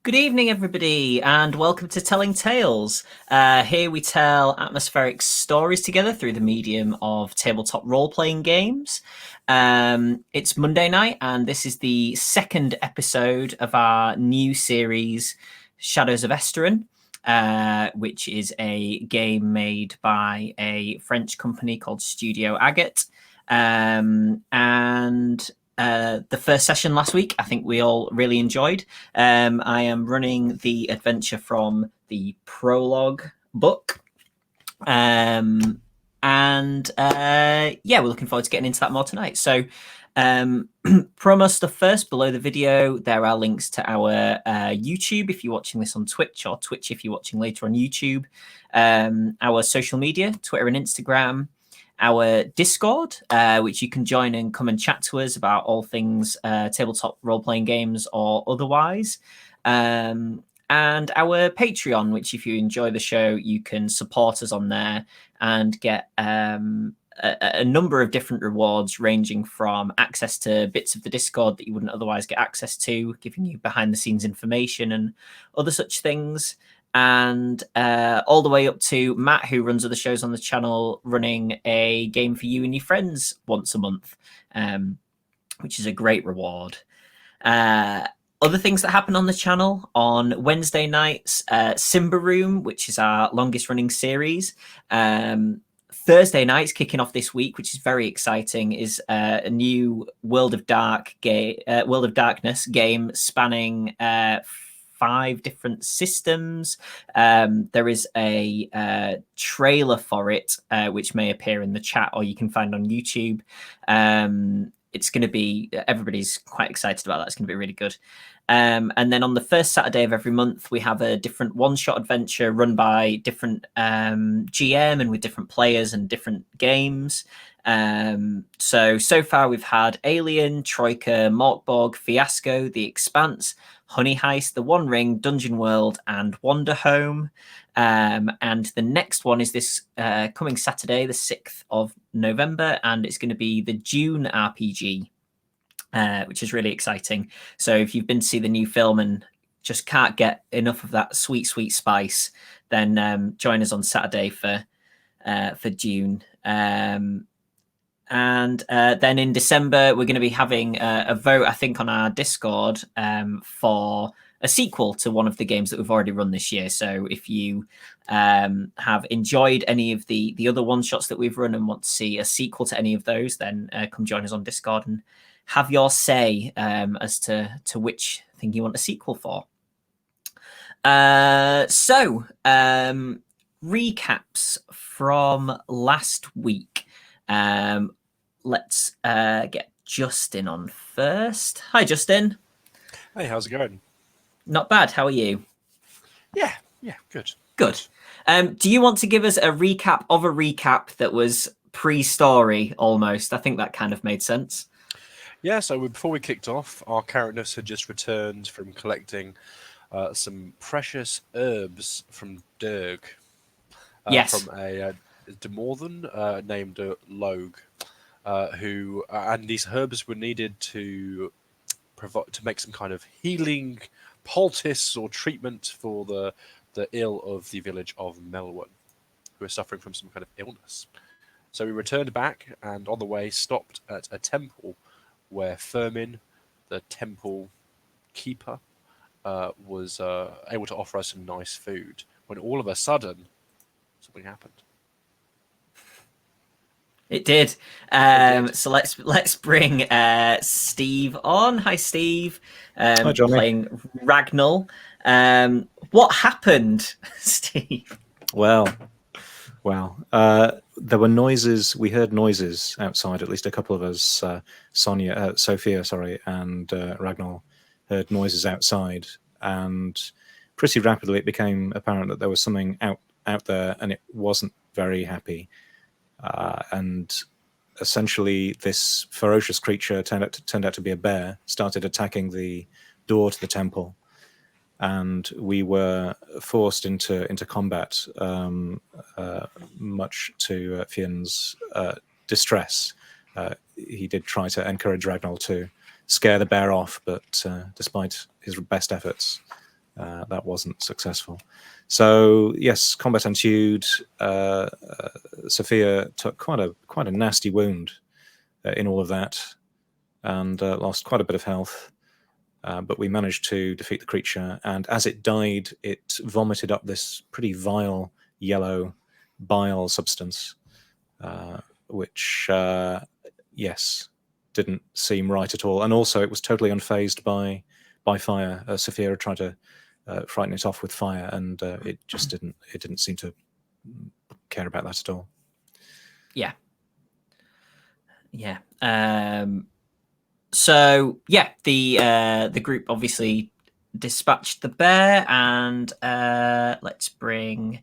Good evening, everybody, and welcome to Telling Tales. Here we tell atmospheric stories together through the medium of tabletop role-playing games. It's Monday night, and this is the second episode of our new series, Shadows of Esteren, which is a game made by a French company called Studio Agate. The first session last week, I think we all really enjoyed. I am running the adventure from the prologue book. We're looking forward to getting into that more tonight. So, promo stuff first. Below the video, there are links to our YouTube if you're watching this on Twitch, or Twitch if you're watching later on YouTube. Our social media, Twitter and Instagram. Our Discord, which you can join and come and chat to us about all things tabletop role-playing games or otherwise. And our Patreon, which if you enjoy the show, you can support us on there and get a number of different rewards, ranging from access to bits of the Discord that you wouldn't otherwise get access to, giving you behind-the-scenes information and other such things. And all the way up to Matt, who runs other shows on the channel, running a game for you and your friends once a month, which is a great reward. Other things that happen on the channel on Wednesday nights, Simba Room, which is our longest running series. Thursday nights, kicking off this week, which is very exciting, is a new World of Darkness game spanning 5 different systems. There is a trailer for it, which may appear in the chat or you can find on YouTube. It's going to be, everybody's quite excited about that. It's going to be really good. And then on the first Saturday of every month, we have a different one-shot adventure run by different GM and with different players and different games. So far we've had Alien, Troika, Morkborg, Fiasco, The Expanse, Honey Heist, The One Ring, Dungeon World, and Wander Home. And the next one is this coming Saturday, the 6th of November, and it's going to be the Dune RPG, which is really exciting. So if you've been to see the new film and just can't get enough of that sweet, sweet spice, then join us on Saturday for Dune. And then in December, we're going to be having a vote, I think, on our Discord for a sequel to one of the games that we've already run this year. So if you have enjoyed any of the other one-shots that we've run and want to see a sequel to any of those, then come join us on Discord and have your say as to which thing you want a sequel for. Recaps from last week. Let's get Justin on first. Hi, Justin. Hey, how's it going? Not bad. How are you? Yeah, good. Good. Do you want to give us a recap of a recap that was pre-story almost? I think that kind of made sense. Yeah, so before we kicked off, our characters had just returned from collecting some precious herbs from Derg. Yes. From a Demorthan named Logue, who and these herbs were needed to make some kind of healing poultice or treatment for the ill of the village of Melwen, who are suffering from some kind of illness. So we returned back and on the way stopped at a temple where Firmin, the temple keeper, was able to offer us some nice food. When all of a sudden, something happened. It did. So let's bring Steve on. Hi, Steve. Hi, Jonny. Playing Ragnall. What happened, Steve? Well, there were noises. We heard noises outside. At least a couple of us, Sophia, and Ragnall heard noises outside, and pretty rapidly it became apparent that there was something out there, and it wasn't very happy. And essentially, this ferocious creature turned out to be a bear. Started attacking the door to the temple, and we were forced into combat, much to Fionn's distress. He did try to encourage Ragnall to scare the bear off, but despite his best efforts, That wasn't successful. So yes, combat ensued. Sophia took quite a nasty wound in all of that, and lost quite a bit of health. But we managed to defeat the creature, and as it died, it vomited up this pretty vile yellow bile substance, which, yes, didn't seem right at all. And also, it was totally unfazed by fire. Sophia tried to frighten it off with fire, and it just didn't seem to care about that at all. Yeah. So yeah, the group obviously dispatched the bear, and let's bring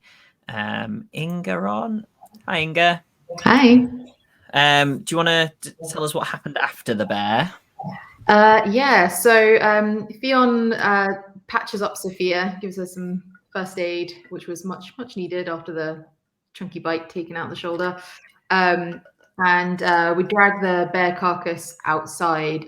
Inga on. Hi, Inga. Hi. Do you want to tell us what happened after the bear? Yeah, so Fionn patches up Sophia, gives her some first aid, which was much needed after the chunky bite taken out the shoulder. And we drag the bear carcass outside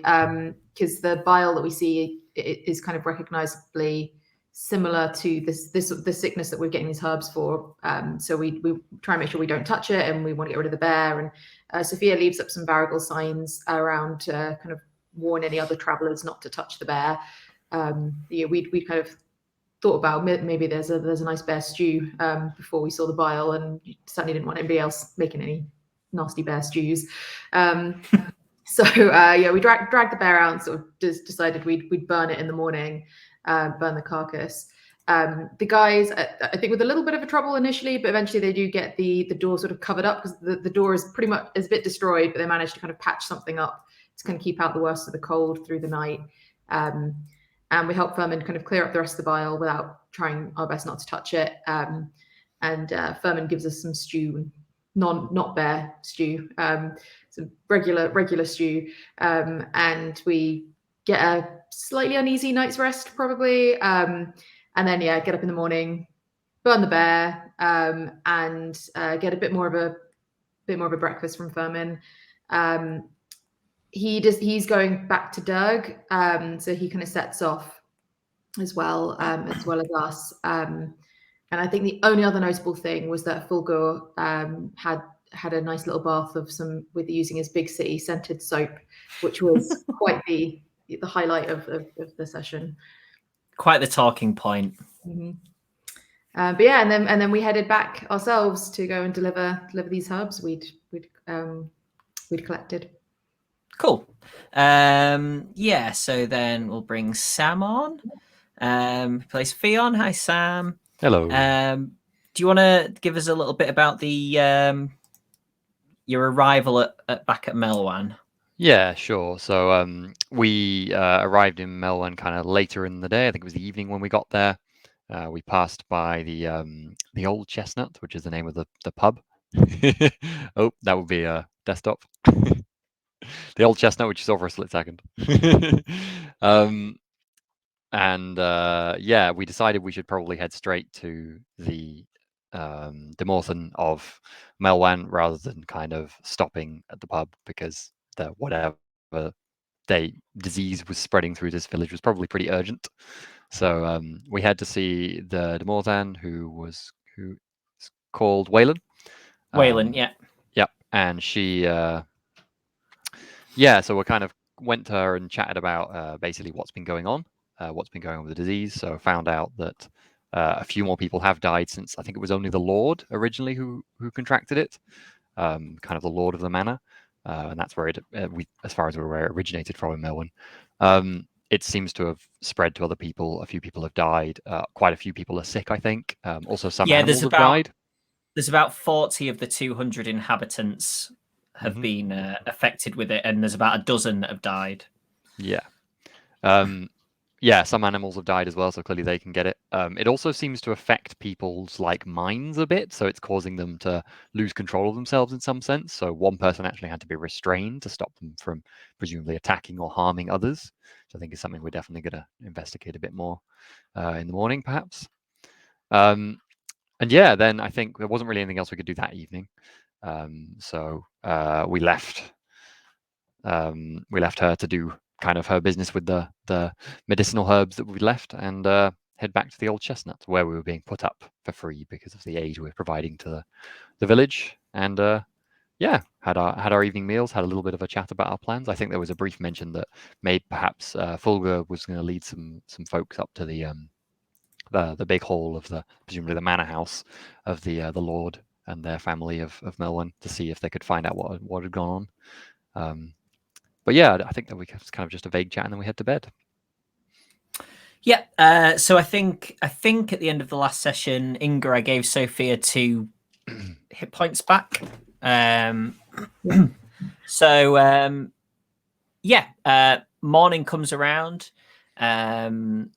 because the bile that we see is kind of recognizably similar to the sickness that we're getting these herbs for. So we try and make sure we don't touch it, and we want to get rid of the bear. And Sophia leaves up some Varigel signs around kind of warn any other travelers not to touch the bear. We kind of thought about maybe there's a nice bear stew before we saw the bile, and certainly didn't want anybody else making any nasty bear stews. So we dragged the bear out and sort of decided we'd burn it in the morning, burn the carcass. The guys, I think, with a little bit of a trouble initially, but eventually they do get the door sort of covered up, because the door is a bit destroyed, but they managed to kind of patch something up to kind of keep out the worst of the cold through the night. And we help Furman kind of clear up the rest of the bile without trying our best not to touch it. And Furman gives us some stew, not bear stew, some regular stew. And we get a slightly uneasy night's rest probably. And then get up in the morning, burn the bear, and get a bit more of a breakfast from Furman. He's going back to Doug, so he kind of sets off as well as us. And I think the only other notable thing was that Fulgur had a nice little bath with using his Big City scented soap, which was quite the highlight of the session. Quite the talking point. Mm-hmm. But yeah, and then we headed back ourselves to go and deliver these herbs we'd collected. Cool. So then we'll bring Sam on. Who plays Fionn. Hi, Sam. Hello. Do you want to give us a little bit about your arrival back at Melwan? Yeah, sure. So we arrived in Melwan kind of later in the day. I think it was the evening when we got there. We passed by the Old Chestnut, which is the name of the pub. Oh, that would be a desktop. The Old Chestnut, which you saw for a split second. We decided we should probably head straight to the Demorthen of Melwan rather than kind of stopping at the pub, because the whatever disease was spreading through this village was probably pretty urgent. So we had to see the Demorthan, who's called Waylon. Waylon, yeah. Yep, and she so we kind of went to her and chatted about basically what's been going on with the disease. So found out that a few more people have died since. I think it was only the Lord originally who contracted it, kind of the Lord of the Manor, and that's where as far as we're aware, it originated from in Melwan. It seems to have spread to other people. A few people have died. Quite a few people are sick, I think. Also, some animals have died. There's about 40 of the 200 inhabitants have been affected with it, and there's about a dozen that have died. Yeah. Some animals have died as well, so clearly they can get it. It also seems to affect people's minds a bit, so it's causing them to lose control of themselves in some sense. So one person actually had to be restrained to stop them from presumably attacking or harming others. So I think it's something we're definitely going to investigate a bit more in the morning, perhaps. Then I think there wasn't really anything else we could do that evening. So we left her to do kind of her business with the medicinal herbs that we left, and head back to the old chestnut where we were being put up for free because of the aid we're providing to the village. And yeah, had our evening meals, had a little bit of a chat about our plans. I think there was a brief mention that maybe perhaps Fulgur was going to lead some folks up to the big hall of presumably the manor house of the lord and their family of Melwyn to see if they could find out what had gone on. But yeah, I think that it's kind of just a vague chat, and then we head to bed. Yeah. So I think at the end of the last session, Inga, I gave Sophia 2 hit points back. So morning comes around, and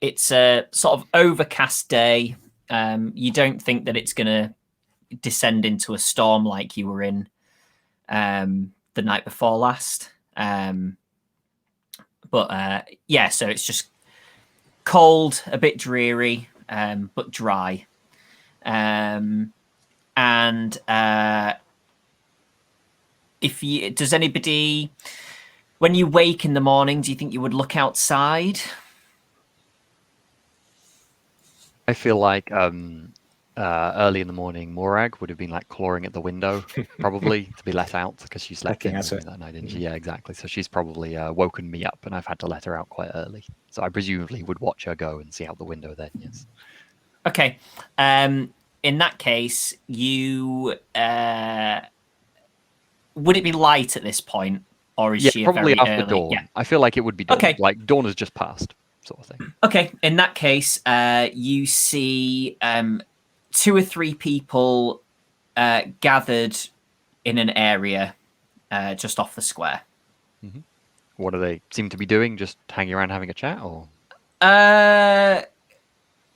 it's a sort of overcast day. You don't think that it's going to descend into a storm like you were in the night before last. But so it's just cold, a bit dreary, but dry. Does anybody, when you wake in the morning, do you think you would look outside? I feel like early in the morning, Morag would have been like clawing at the window, probably to be let out because she slept in that night, didn't she? Yeah, exactly. So she's probably woken me up, and I've had to let her out quite early. So I presumably would watch her go and see out the window then. Yes. Okay. In that case, you would it be light at this point, or is she probably very after early? dawn? Yeah. I feel like it would be dawn. Okay. Like dawn has just passed, sort of thing. Okay. In that case, you see 2 or 3 people gathered in an area just off the square. Mm-hmm. What do they seem to be doing? Just hanging around having a chat, or?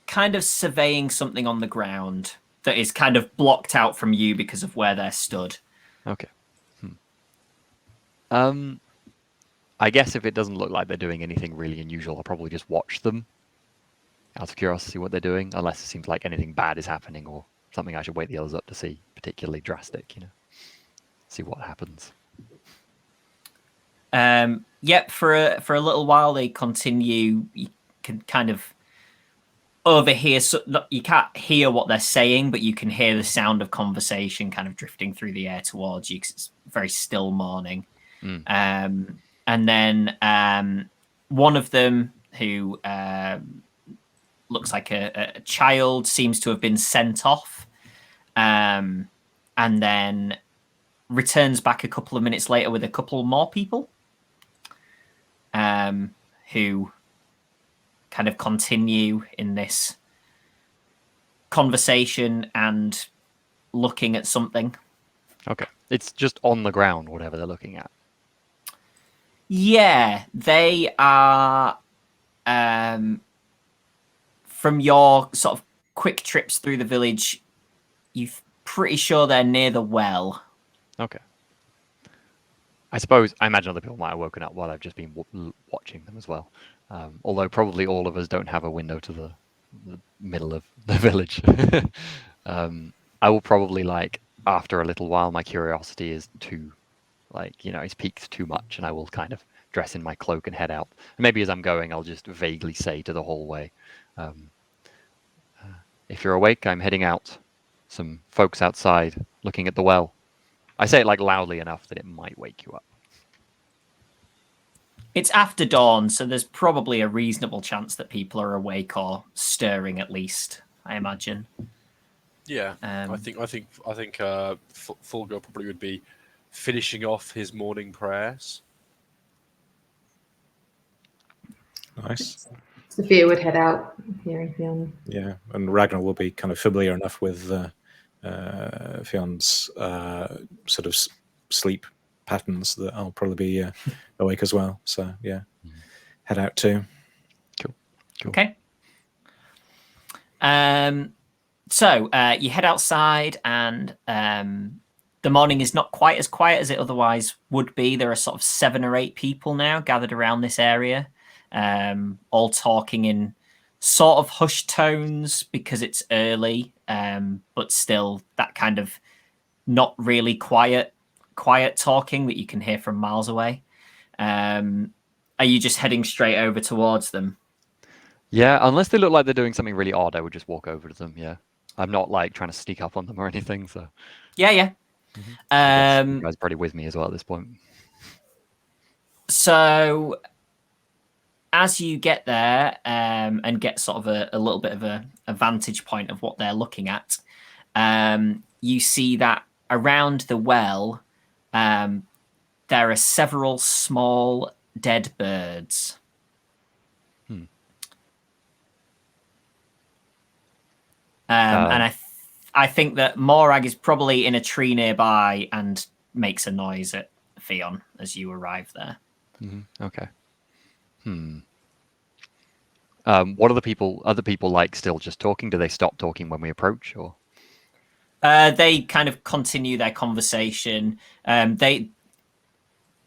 Kind of surveying something on the ground that is kind of blocked out from you because of where they're stood. Okay. I guess if it doesn't look like they're doing anything really unusual, I'll probably just watch them out of curiosity what they're doing, unless it seems like anything bad is happening or something I should wake the others up to see, particularly drastic, see what happens. For a little while they continue. You can kind of overhear, you can't hear what they're saying, but you can hear the sound of conversation kind of drifting through the air towards you because it's a very still morning. And then one of them, who looks like a child, seems to have been sent off, and then returns back a couple of minutes later with a couple more people who kind of continue in this conversation and looking at something. Okay. It's just on the ground, whatever they're looking at. Yeah, they are from your sort of quick trips through the village, you're pretty sure they're near the well. Okay. I imagine other people might have woken up while I've just been watching them as well. Although probably all of us don't have a window to the middle of the village. I will probably, after a little while, my curiosity is too, it's peaked too much, and I will kind of dress in my cloak and head out. And maybe as I'm going, I'll just vaguely say to the hallway, if you're awake, I'm heading out. Some folks outside looking at the well. I say it loudly enough that it might wake you up. It's after dawn, so there's probably a reasonable chance that people are awake or stirring, at least, I imagine. Yeah, I think Fulgur probably would be finishing off his morning prayers. Nice. Sophia would head out, hearing Fionn. Yeah, and Ragnar will be kind of familiar enough with Fionn's sort of sleep patterns that I'll probably be awake as well. So yeah, head out too. Cool. Okay. So you head outside, and the morning is not quite as quiet as it otherwise would be. There are sort of 7 or 8 people now gathered around this area, all talking in sort of hushed tones because it's early, but still that kind of not really quiet talking that you can hear from miles away. Are you just heading straight over towards them? Yeah, unless they look like they're doing something really odd, I would just walk over to them. Yeah, I'm not like trying to sneak up on them or anything. So Yeah. I guess you guys are probably with me as well at this point. So as you get there and get sort of a little bit of a vantage point of what they're looking at, you see that around the well, there are several small dead birds. And I think that Morag is probably in a tree nearby and makes a noise at Theon as you arrive there. Okay. What are the people? Other people like still just talking? Do they stop talking when we approach, or? They kind of continue their conversation.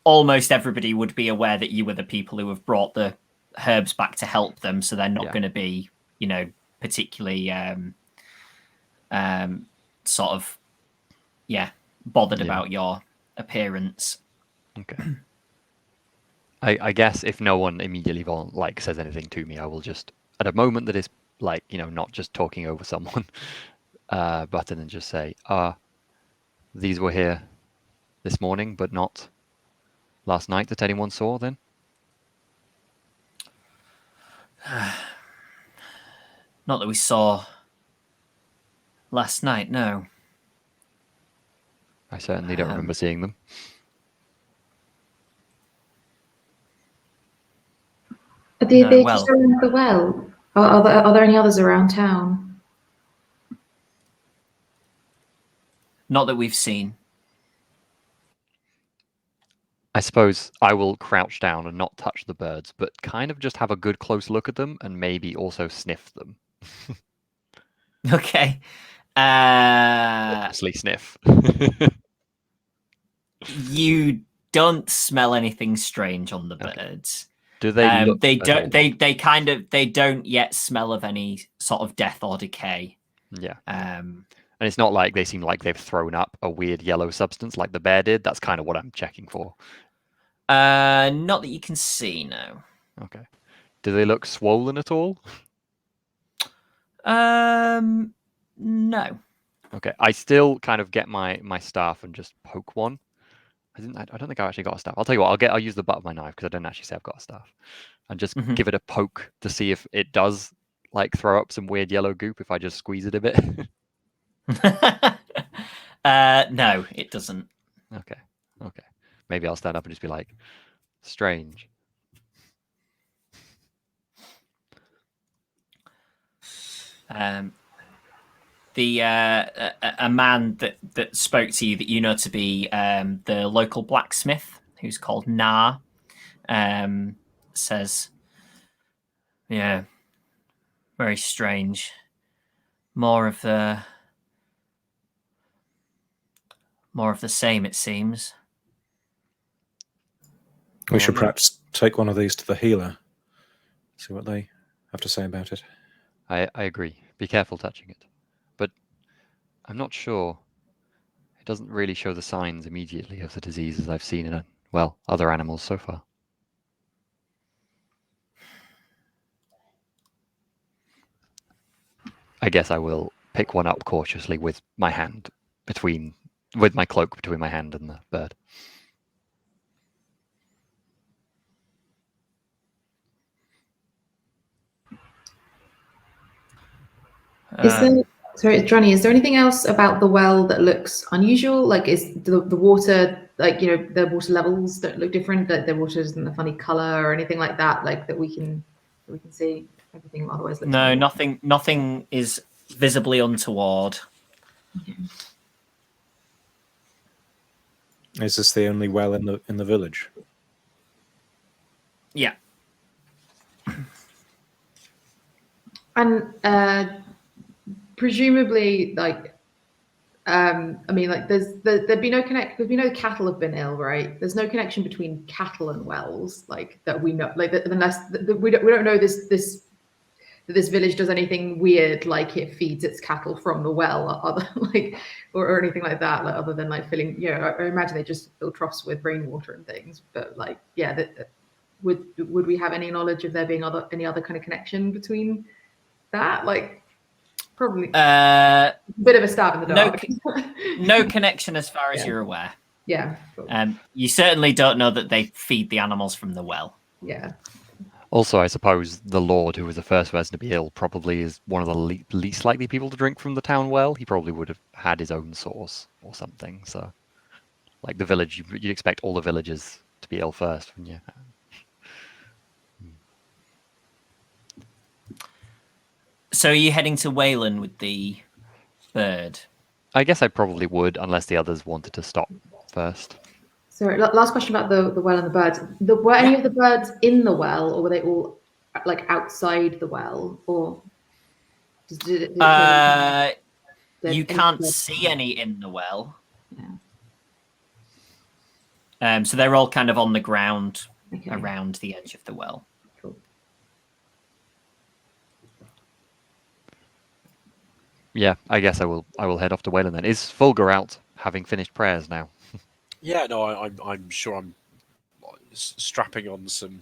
Almost everybody would be aware that you were the people who have brought the herbs back to help them, so they're not going to be, particularly sort of, bothered about your appearance. Okay. I guess if no one immediately says anything to me, I will just, at a moment that is not just talking over someone, button and just say, these were here this morning, but not last night that anyone saw then? Not that we saw last night, no. I certainly don't remember seeing them. Are they just around the well? Are there any others around town? Not that we've seen. I suppose I will crouch down and not touch the birds, but kind of just have a good close look at them and maybe also sniff them. Okay. Obviously sniff. You don't smell anything strange on the birds. Do they look they don't they don't yet smell of any sort of death or decay. Yeah. And it's not like they seem like they've thrown up a weird yellow substance like the bear did. That's kind of what I'm checking for. Not that you can see, no. Okay. Do they look swollen at all? No. Okay. I still kind of get my staff and just poke one. I don't think I actually got a staff. I'll tell you what, I'll use the butt of my knife because I don't actually say I've got a staff. And just give it a poke to see if it does throw up some weird yellow goop if I just squeeze it a bit. No, it doesn't. Okay. Maybe I'll stand up and just be like, strange. A man that spoke to you that you know to be the local blacksmith, who's called Na, says, "Yeah, very strange. More of the same, it seems." We should perhaps take one of these to the healer, see what they have to say about it. I agree. Be careful touching it. But I'm not sure. It doesn't really show the signs immediately of the diseases I've seen in, other animals so far. I guess I will pick one up cautiously with my cloak between my hand and the bird. Sorry, Jonny, is there anything else about the well that looks unusual? Like, is the water, the water levels don't look different, that the water isn't a funny color or anything like that, that we can see? Everything otherwise looks No, nothing is visibly untoward. Okay. Is this the only well in the village? Yeah. And presumably, there'd be no cattle have been ill, right? There's no connection between cattle and wells, that we know, unless we don't know this village does anything weird, like it feeds its cattle from the well, or anything like that, other than filling. I imagine they just fill troughs with rainwater and things. But would we have any knowledge of there being any other kind of connection between that? Like, probably a bit of a stab in the dark. No connection as far as Yeah. you're aware. Yeah. Cool. You certainly don't know that they feed the animals from the well. Yeah. Also, I suppose the Lord, who was the first person to be ill, probably is one of the least likely people to drink from the town well. He probably would have had his own source or something. So, like the village, you'd expect all the villagers to be ill first, wouldn't you? So are you heading to Wayland with the bird? I guess I probably would, unless the others wanted to stop first. Sorry, last question about the well and the birds. Were any of the birds in the well, or were they all like outside the well, or you can't see any in the well. Yeah. So they're all kind of on the ground Okay. around the edge of the well. Cool. Yeah, I guess I will head off to Wayland then. Is Fulgur out, having finished prayers now? Yeah, no, I'm sure I'm strapping on some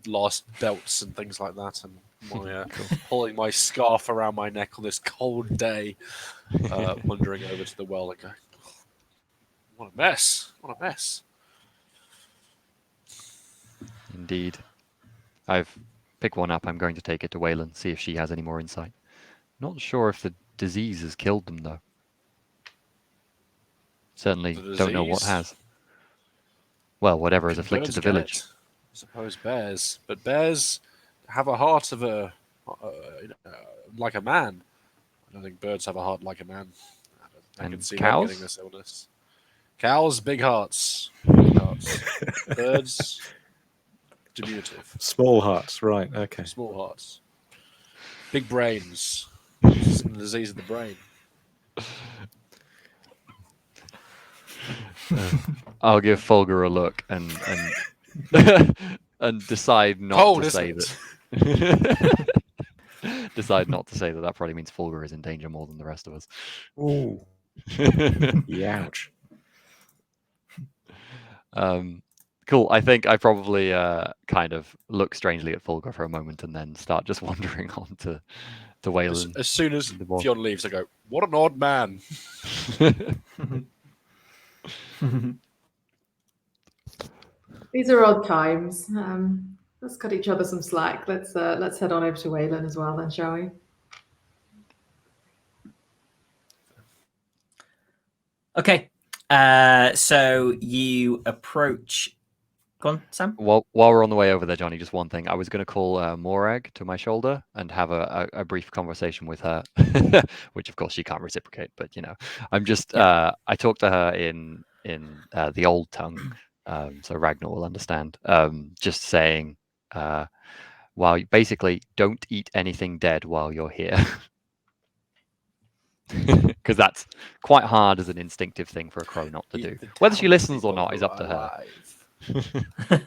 last belts and things like that, and my pulling my scarf around my neck on this cold day, wandering over to the well and going, what a mess! What a mess! Indeed. I've picked one up. I'm going to take it to Wayland, see if she has any more insight. Not sure if the disease has killed them, though. Certainly don't know what has. Well, whatever has afflicted the village. I suppose bears, but bears have a heart of like a man. I don't think birds have a heart like a man. I can see them getting this illness. Cows, big hearts. Big hearts. Birds, diminutive. Small hearts, right? Okay. Small hearts. Big brains. It's the disease of the brain. I'll give Fulgur a look and and decide not Cold, to say isn't that. Decide not to say that. That probably means Fulgur is in danger more than the rest of us. Ooh. Ouch. Cool. I think I probably kind of look strangely at Fulgur for a moment and then start just wandering on to Wayland. As soon as Fionn leaves, I go, what an odd man. These are odd times. Let's cut each other some slack. Let's head on over to Wayland as well, then, shall we? Okay. So you approach. Go on, Sam. While we're on the way over there, Jonny, just one thing. I was going to call Morag to my shoulder and have a brief conversation with her, which of course she can't reciprocate. But I'm just I talked to her in the old tongue, so Ragnar will understand. Just saying, while basically don't eat anything dead while you're here, because that's quite hard as an instinctive thing for a crow not to do. Whether she listens or not is up to her.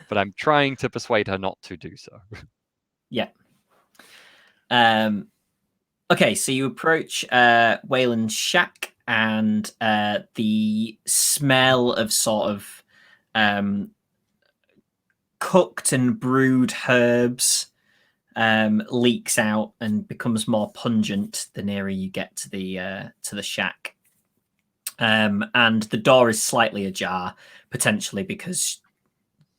But I'm trying to persuade her not to do so. Yeah. Okay, so you approach Wayland's shack, and the smell of sort of cooked and brewed herbs leaks out and becomes more pungent the nearer you get to the shack. And the door is slightly ajar, potentially because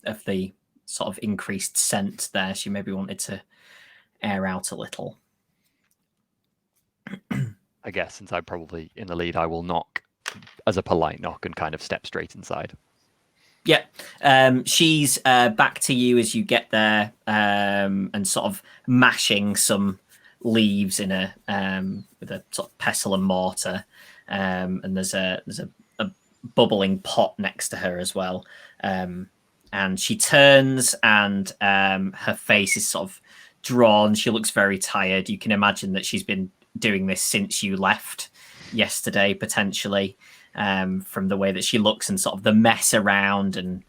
of the sort of increased scent there. She maybe wanted to air out a little. I guess since I'm probably in the lead, I will knock as a polite knock and kind of step straight inside. Yeah. She's back to you as you get there, and sort of mashing some leaves in a with a sort of pestle and mortar. And there's a bubbling pot next to her as well. And she turns, and her face is sort of drawn. She looks very tired. You can imagine that she's been doing this since you left yesterday, potentially, from the way that she looks and sort of the mess around and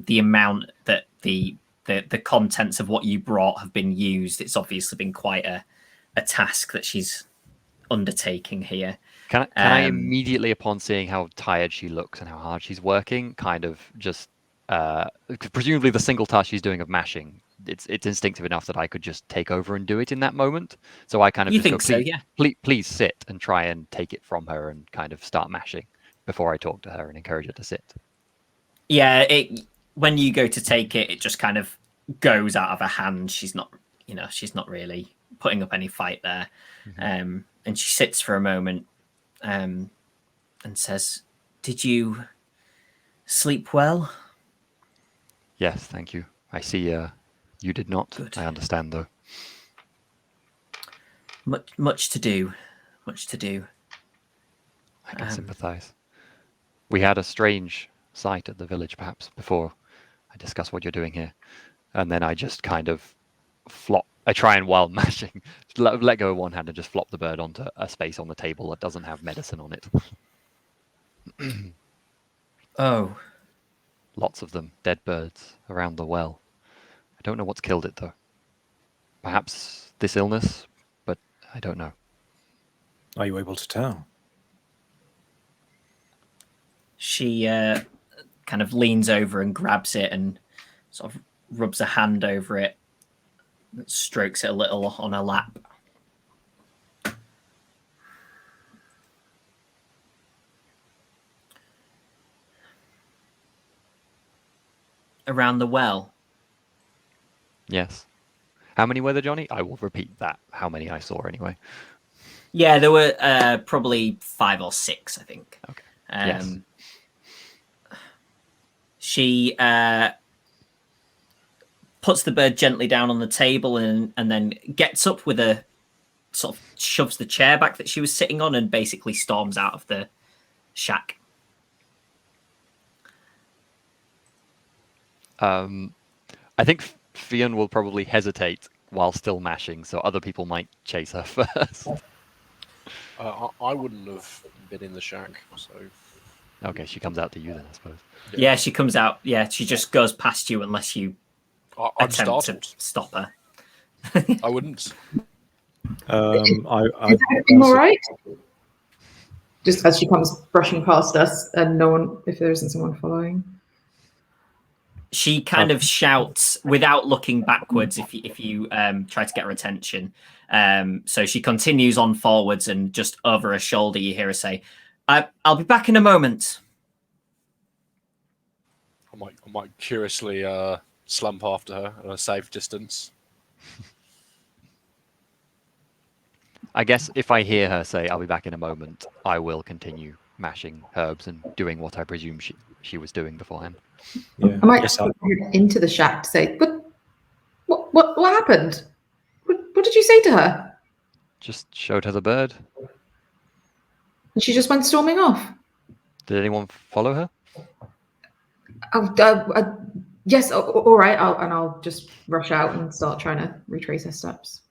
the amount that the contents of what you brought have been used. It's obviously been quite a task that she's undertaking here. Can I immediately, upon seeing how tired she looks and how hard she's working, kind of just presumably the single task she's doing of mashing, it's instinctive enough that I could just take over and do it in that moment. So I kind of You just think go, so, please, yeah? please sit, and try and take it from her and kind of start mashing before I talk to her and encourage her to sit. Yeah, when you go to take it, it just kind of goes out of her hand. She's not really putting up any fight there. And she sits for a moment and says, "Did you sleep well?" Yes, thank you. I see you did not. Good. I understand, though. Much to do. Much to do. I can sympathize. We had a strange sight at the village, perhaps, before I discuss what you're doing here. And then I just kind of flop. I try and, while mashing, let go of one hand and just flop the bird onto a space on the table that doesn't have medicine on it. Oh. Lots of them, dead birds, around the well. I don't know what's killed it, though. Perhaps this illness, but I don't know. Are you able to tell? She kind of leans over and grabs it and sort of rubs a hand over it, strokes it a little on her lap. Around the well. Yes. How many were there, Johnny? I will repeat that. How many I saw, anyway. Yeah, there were probably 5 or 6, I think. Okay. Yes. She puts the bird gently down on the table and then gets up with a sort of shoves the chair back that she was sitting on and basically storms out of the shack. I think Fionn will probably hesitate while still mashing, so other people might chase her first. I wouldn't have been in the shack, so... Okay, she comes out to you then, I suppose. Yeah, she comes out. Yeah, she just goes past you unless you I'm attempt startled. to stop her. I wouldn't. Is everything all right? Just as she comes brushing past us, and no one, if there isn't someone following. She kind of shouts without looking backwards if you try to get her attention. So she continues on forwards, and just over her shoulder you hear her say, "I'll be back in a moment." I might curiously slump after her at a safe distance. I guess if I hear her say, "I'll be back in a moment," I will continue mashing herbs and doing what I presume she was doing beforehand. Yeah. I might put her into the shack to say, "But what happened? What did you say to her?" Just showed her the bird. And she just went storming off. Did anyone follow her? Yes. All right. I'll just rush out and start trying to retrace her steps.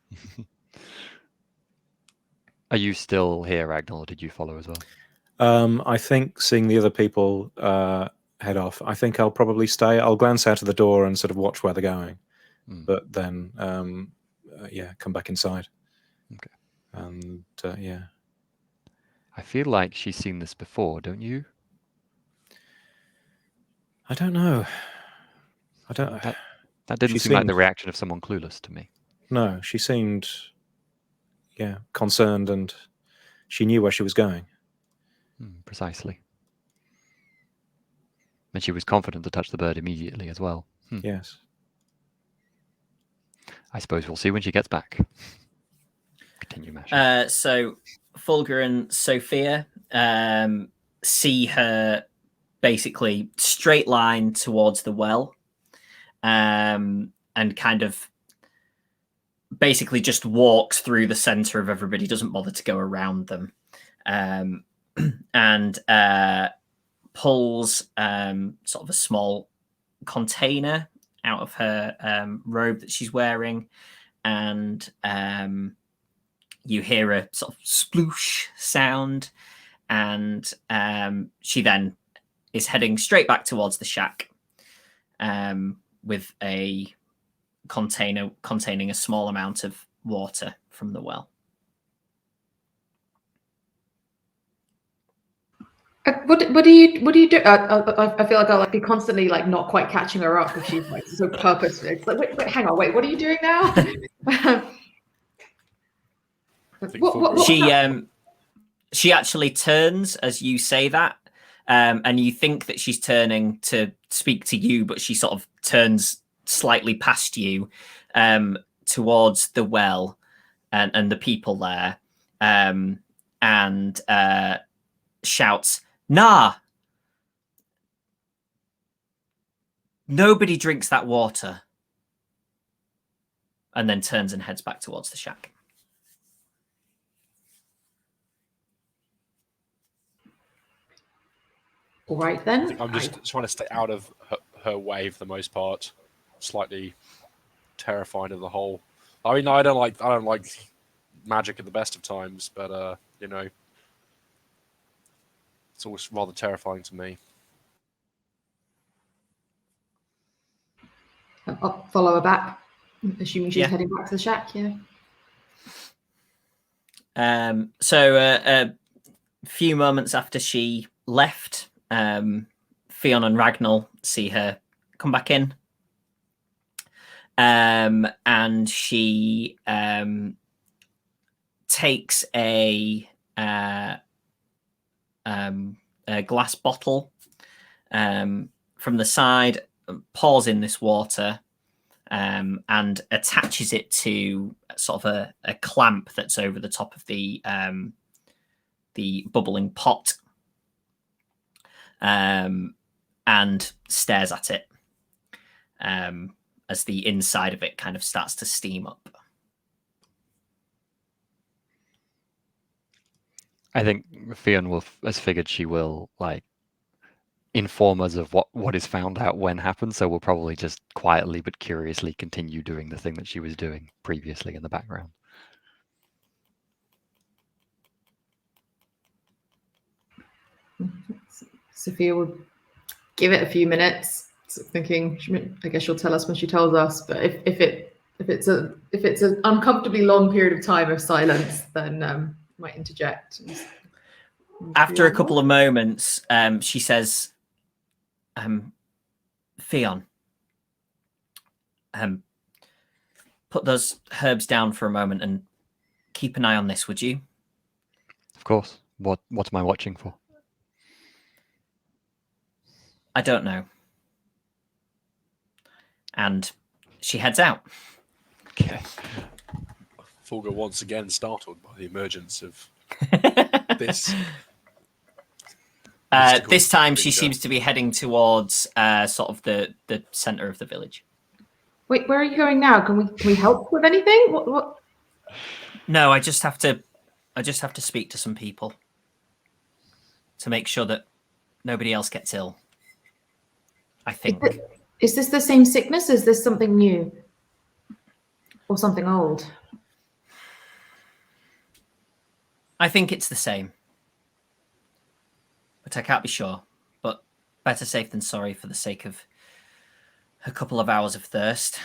Are you still here, Ragnar, or did you follow as well? I think seeing the other people head off, I think I'll probably stay. I'll glance out of the door and sort of watch where they're going, but then come back inside. Okay. And yeah. I feel like she's seen this before, don't you? I don't know. I don't. That didn't seem like the reaction of someone clueless to me. No, she seemed, concerned, and she knew where she was going. Precisely. And she was confident to touch the bird immediately as well. Yes. I suppose we'll see when she gets back. Continue mashing. So Fulgur and Sophia see her basically straight line towards the well, and kind of basically just walks through the center of everybody, doesn't bother to go around them, and pulls sort of a small container out of her robe that she's wearing, and you hear a sort of sploosh sound, and she then is heading straight back towards the shack with a container containing a small amount of water from the well. What do you do? I feel like I'll like be constantly like not quite catching her up if she's like so purposeful. It's like wait, hang on, what are you doing now? what was that? She actually turns as you say that, and you think that she's turning to speak to you, but she sort of turns slightly past you, towards the well and the people there, and shouts, "Nah! Nobody drinks that water." And then turns and heads back towards the shack. All right then. I'm just trying to stay out of her way for the most part. Slightly terrified of the whole. I mean, I don't like magic at the best of times, but you know, it's always rather terrifying to me. I'll follow her back, assuming she's heading back to the shack. Yeah. So a few moments after she left, Fionn and Ragnall see her come back in, and she takes a glass bottle from the side, pours in this water, and attaches it to sort of a clamp that's over the top of the bubbling pot, and stares at it as the inside of it kind of starts to steam up. I think Fionn has figured she will like inform us of what is found out when happens, so we'll probably just quietly but curiously continue doing the thing that she was doing previously in the background. Sophia will give it a few minutes, thinking. I guess she'll tell us when she tells us. But if it's an uncomfortably long period of time of silence, then might interject. After a couple of moments, she says, "Fionn, put those herbs down for a moment and keep an eye on this, would you?" Of course. What am I watching for? "I don't know." And she heads out. Okay. Fulgur once again startled by the emergence of this. This time she seems to be heading towards sort of the center of the village. Wait, where are you going now? Can we help with anything? What? No, I just have to speak to some people to make sure that nobody else gets ill. I think. Is this the same sickness? Is this something new? Or something old? I think it's the same. But I can't be sure. But better safe than sorry for the sake of a couple of hours of thirst.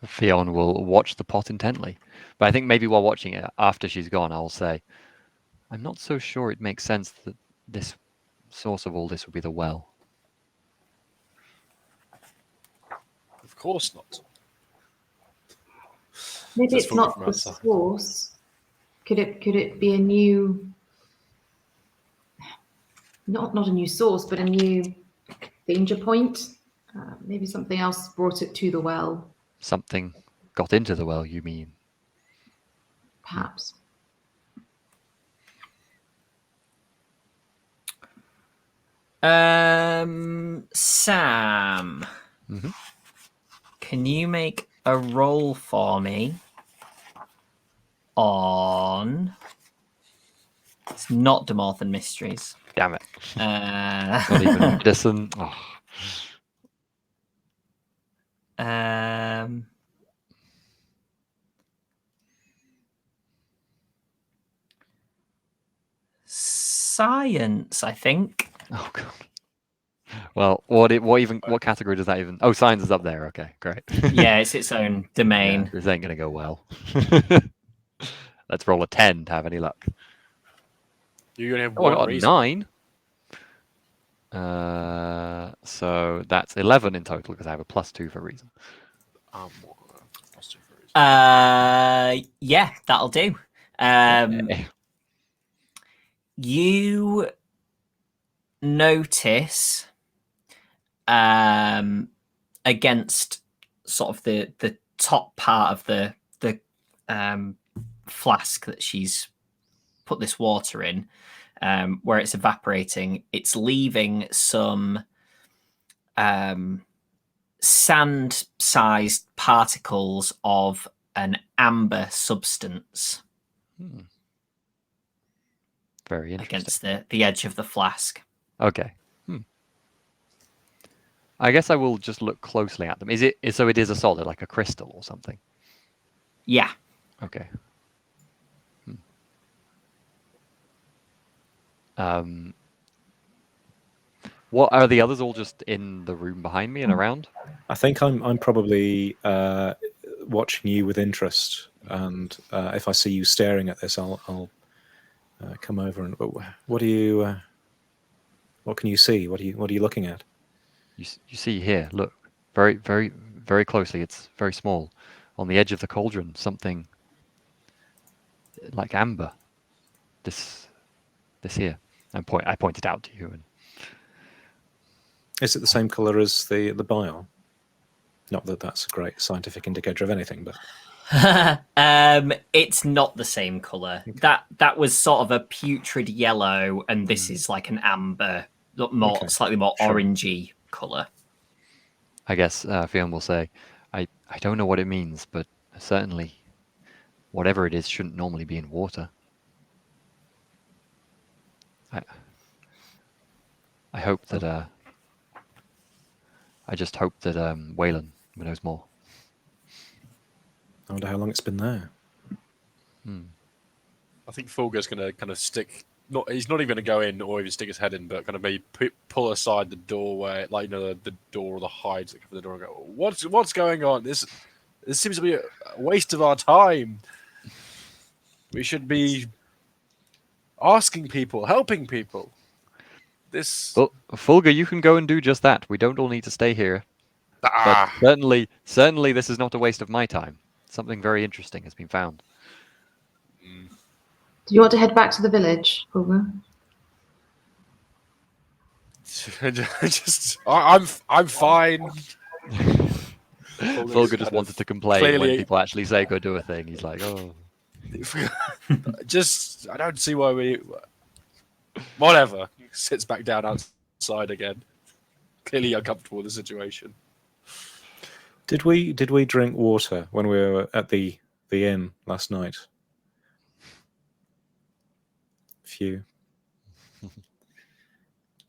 Fionn will watch the pot intently. But I think maybe while watching it, after she's gone, I'll say, I'm not so sure it makes sense that this source of all this would be the well. Of course not. Maybe Just it's not from the outside. source. Could it be a new, not a new source, but a new danger point? Maybe something else brought it to the well. Something got into the well, you mean? Perhaps. Sam, can you make a roll for me on... It's not Demorthan Mysteries. Damn it. Not even medicine. Oh. Science, I think. Oh god. Well, what category does that even? Oh, science is up there. Okay, great. Yeah, it's its own domain. Yeah, this ain't gonna go well. Let's roll a 10 to have any luck. You only have Oh, I one got a reason. 9. So that's 11 in total because I have a +2 for reason. Plus 2 for reason. Yeah, that'll do. Okay. You notice against sort of the top part of the flask that she's put this water in, where it's evaporating, it's leaving some sand-sized particles of an amber substance Very interesting. against the edge of the flask. Okay. I guess I will just look closely at them. So it is a solid, like a crystal or something? Yeah. Okay. What are the others all just in the room behind me and around? I think I'm probably watching you with interest, and if I see you staring at this, I'll come over and. What do you? What can you see? What are you looking at? You see here, look, very, very, very closely. It's very small. On the edge of the cauldron, something like amber. This here. I pointed out to you. And Is it the same color as the bile? Not that that's a great scientific indicator of anything, but It's not the same color. Okay. That was sort of a putrid yellow, and this is like an amber, slightly more Sure. orangey color. I guess Fionn will say, I don't know what it means, but certainly whatever it is shouldn't normally be in water. I hope that I just hope that Waylon knows more. I wonder how long it's been there. I think Fulger's going to kind of stick. He's not even going to go in or even stick his head in, but kind of maybe pull aside the doorway, like the door or the hides that cover the door, and go, "What's going on? This seems to be a waste of our time. We should be asking people, helping people." This. Well, Fulger, you can go and do just that. We don't all need to stay here. But certainly this is not a waste of my time. Something very interesting has been found. Do you want to head back to the village, Fulger? I'm fine. Fulger just wanted to complain when clearly- people actually say go do a thing. He's like, oh. I don't see why we. Whatever. Sits back down outside again. Clearly uncomfortable with the situation. Did we drink water when we were at the inn last night? Few.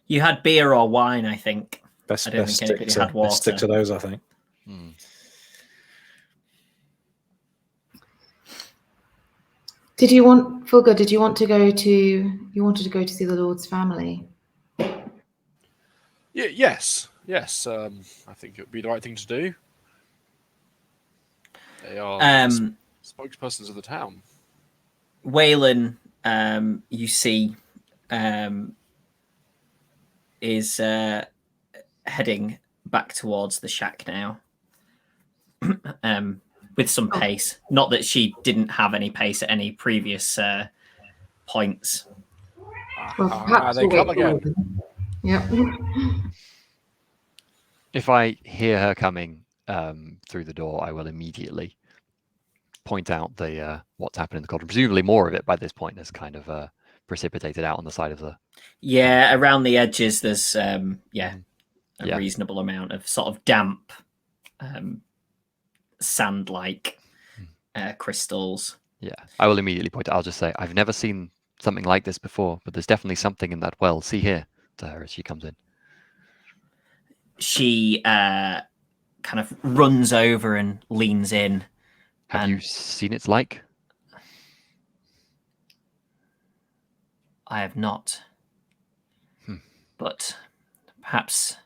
You had beer or wine, I think. Best I don't think anybody had water. best stick to those, I think. Did you want Fulger? Did you want to go to? You wanted to go to see the Lord's family. Yes. I think it would be the right thing to do. They are spokespersons of the town. Waylon, you see, is heading back towards the shack now, with some pace. Not that she didn't have any pace at any previous points. Well, perhaps They we'll come wait again. for them. Yep. If I hear her coming through the door, I will immediately point out the what's happened in the cauldron. Presumably more of it by this point has kind of precipitated out on the side of the... Yeah, around the edges there's a Yeah. reasonable amount of sort of damp sand-like crystals. Yeah, I will immediately point out. I'll just say, I've never seen something like this before, but there's definitely something in that well. See here, to her as she comes in. She kind of runs over and leans in. Have you seen its like? I have not. But perhaps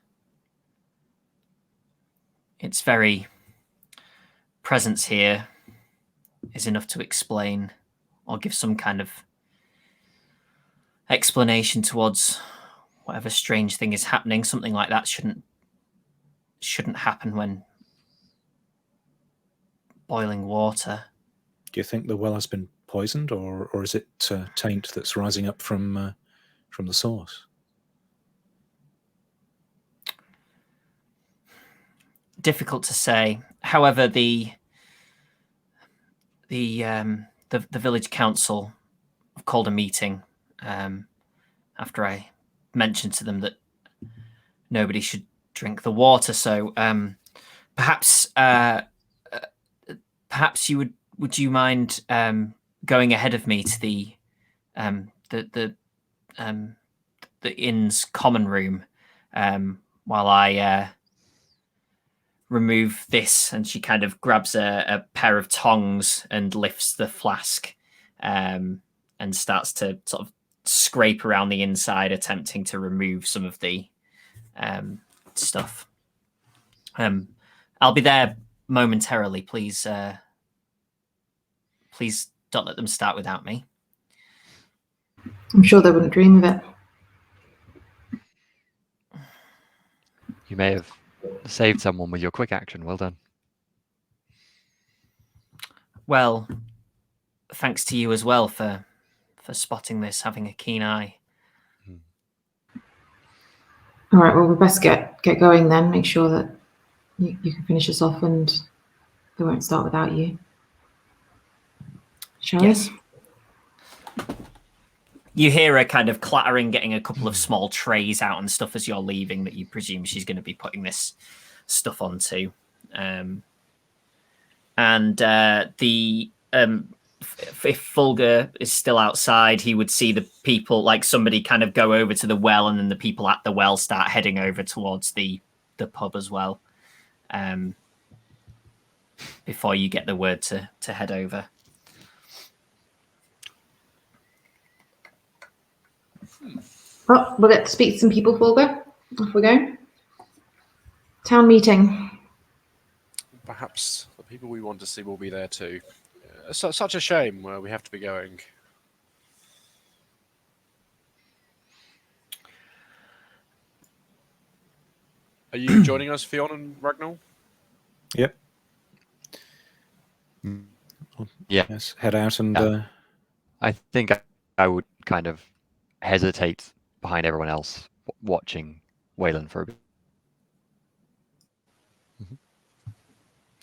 its very presence here is enough to explain or give some kind of explanation towards whatever strange thing is happening. Something like that shouldn't happen when boiling water. Do you think the well has been poisoned, or is it taint that's rising up from the source? Difficult to say. However, the village council called a meeting after I mentioned to them that nobody should drink the water. So perhaps would you mind going ahead of me to the inn's common room while I remove this? And she kind of grabs a pair of tongs and lifts the flask and starts to sort of scrape around the inside, attempting to remove some of the stuff. I'll be there momentarily. Please don't let them start without me. I'm sure they wouldn't dream of it. You may have saved someone with your quick action. Well done. Well, thanks to you as well for spotting this, having a keen eye. All right, well, we best get going then. Make sure that you can finish us off and they won't start without you. Shall Yes. we? You hear her kind of clattering, getting a couple of small trays out and stuff as you're leaving that you presume she's going to be putting this stuff onto. If Fulgur is still outside, he would see the people, like somebody kind of go over to the well, and then the people at the well start heading over towards the pub as well. Before you get the word to head over. Oh, we'll get to speak to some people, Fulgur. Off we go. Town meeting. Perhaps the people we want to see will be there too. Such a shame where we have to be going. Are you joining us, Fionn and Ragnar? Yep. Yeah. Yes. Head out and. Yeah. I think I would kind of hesitate behind everyone else watching Wayland for a bit.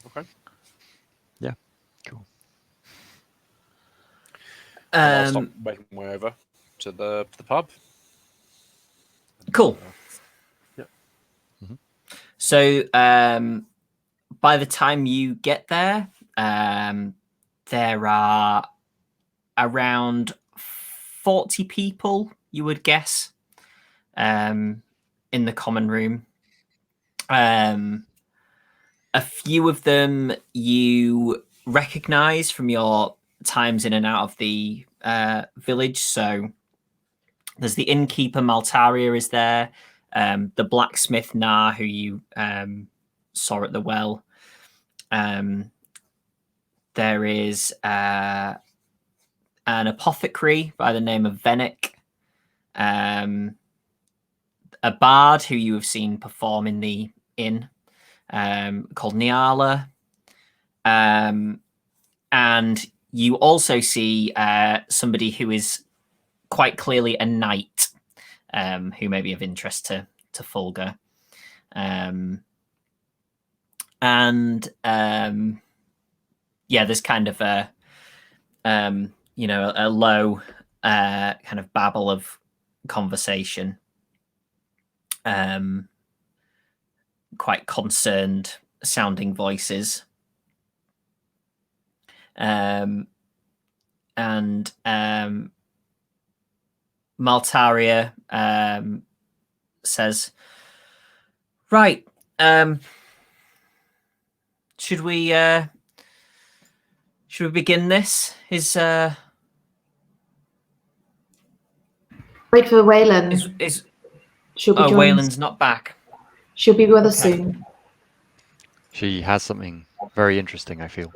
Okay. Yeah. Cool. I'll stop making my way over to the pub. Cool. Yeah. Mm-hmm. So by the time you get there, there are around 40 people, you would guess, in the common room. A few of them you recognize from your times in and out of the village. So there's the innkeeper, Maltaria is there, the blacksmith, Nar, who you saw at the well. There is an apothecary by the name of Venick, a bard who you have seen perform in the inn, called Niala. And you also see somebody who is quite clearly a knight, who may be of interest to Fulgur. There's kind of a low kind of babble of conversation. Quite concerned sounding voices. Maltaria says, right, should we begin this? Wait for Wayland. She'll be joining Wayland's not back. She'll be with us soon. She has something very interesting, I feel.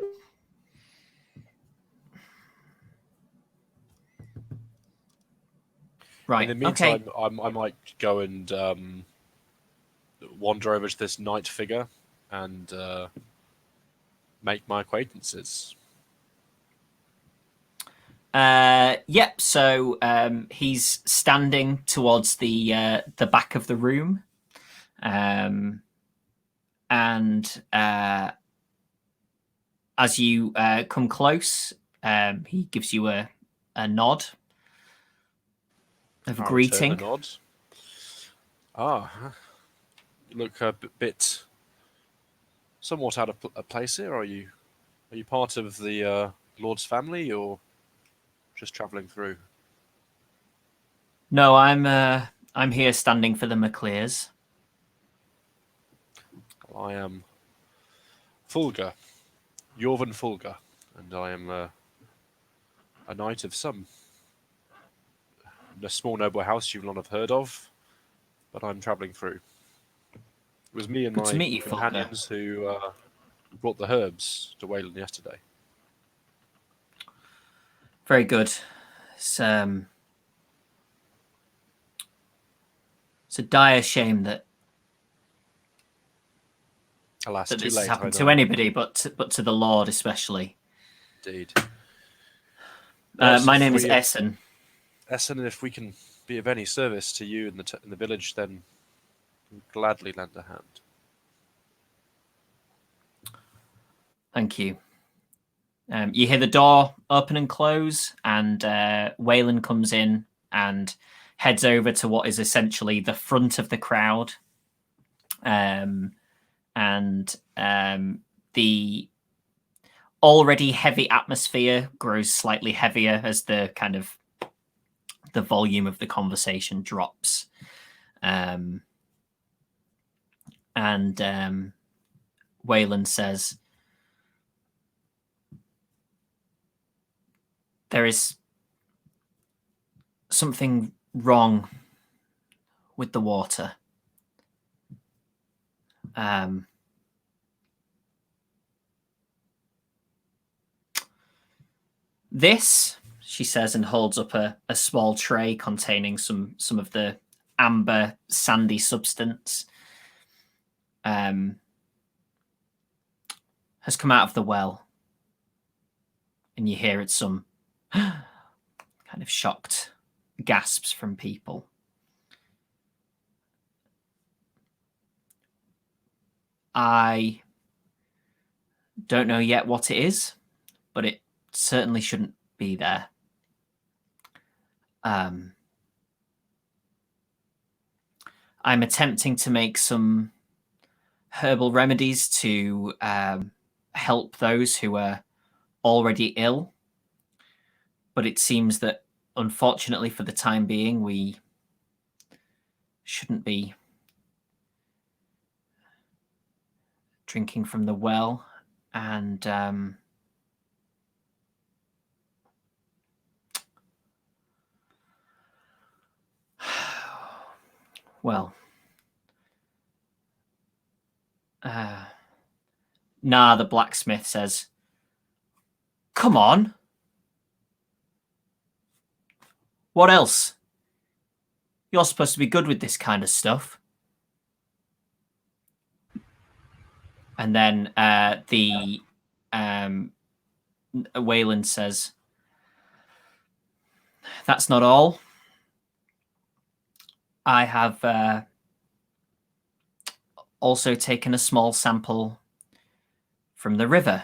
Right. In the Okay. meantime, I might go and wander over to this knight figure and make my acquaintances. Yep. So he's standing towards the back of the room, and as you come close, he gives you a nod of I greeting. return the nod. You look a bit, somewhat out of place here. Are you part of the Lord's family, or just travelling through? No, I'm here standing for the McClears. I am Fulga, Jorvan Fulga, and I am a knight of some a small noble house you've not have heard of, but I'm travelling through. It was me and Good to my meet you, Fulga. companions who brought the herbs to Wayland yesterday. Very good. It's a dire shame that Alas, too this late. has happened I to know. anybody, but to the Lord especially. Indeed. My name is Essen. Essen, if we can be of any service to you in the village, then we'll gladly lend a hand. Thank you. You hear the door open and close, and Wayland comes in and heads over to what is essentially the front of the crowd. The already heavy atmosphere grows slightly heavier as the volume of the conversation drops. Wayland says, there is something wrong with the water. This, she says, and holds up a small tray containing some of the amber sandy substance, has come out of the well. And you hear it some kind of shocked gasps from people. I don't know yet what it is, but it certainly shouldn't be there. I'm attempting to make some herbal remedies to help those who are already ill, but it seems that unfortunately for the time being we shouldn't be drinking from the well, and well, the blacksmith says, come on. What else? You're supposed to be good with this kind of stuff. And then Wayland says, that's not all. I have also taken a small sample from the river.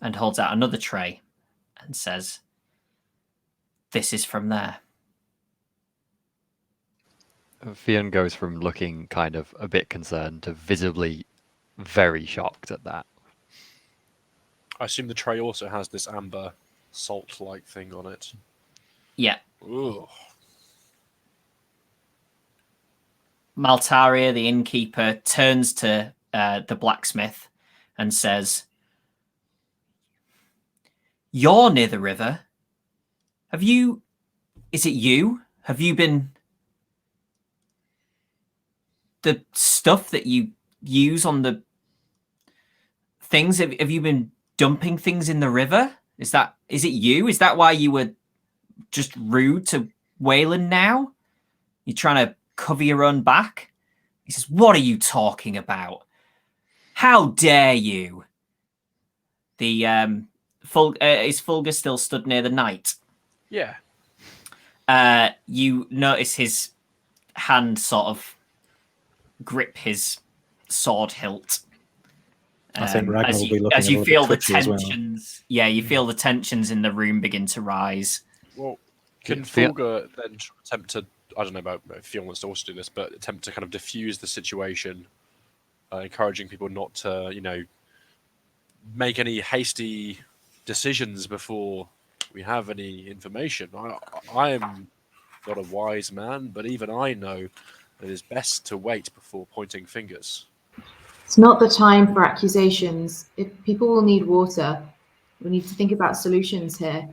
And holds out another tray and says, this is from there. Fionn goes from looking kind of a bit concerned to visibly very shocked at that. I assume the tray also has this amber salt-like thing on it. Yeah. Ooh. Maltaria, the innkeeper, turns to the blacksmith and says, you're near the river. Is it you? Have you been... The stuff that you use on the things, have you been dumping things in the river? Is it you? Is that why you were just rude to Wayland now? You're trying to cover your own back? He says, what are you talking about? How dare you? The is Fulgur still stood near the knight? Yeah. You notice his hand sort of grip his sword hilt. I think Ragnar will be looking as a you little feel bit the twitchy as well. tensions. Yeah, you feel the tensions in the room begin to rise. Well, can Fia- Fulgur then attempt to, I don't know about if Fionn wants to also do this, but attempt to kind of diffuse the situation, encouraging people not to, make any hasty decisions before we have any information. I am not a wise man, but even I know that it is best to wait before pointing fingers. It's not the time for accusations. If people will need water, we need to think about solutions here.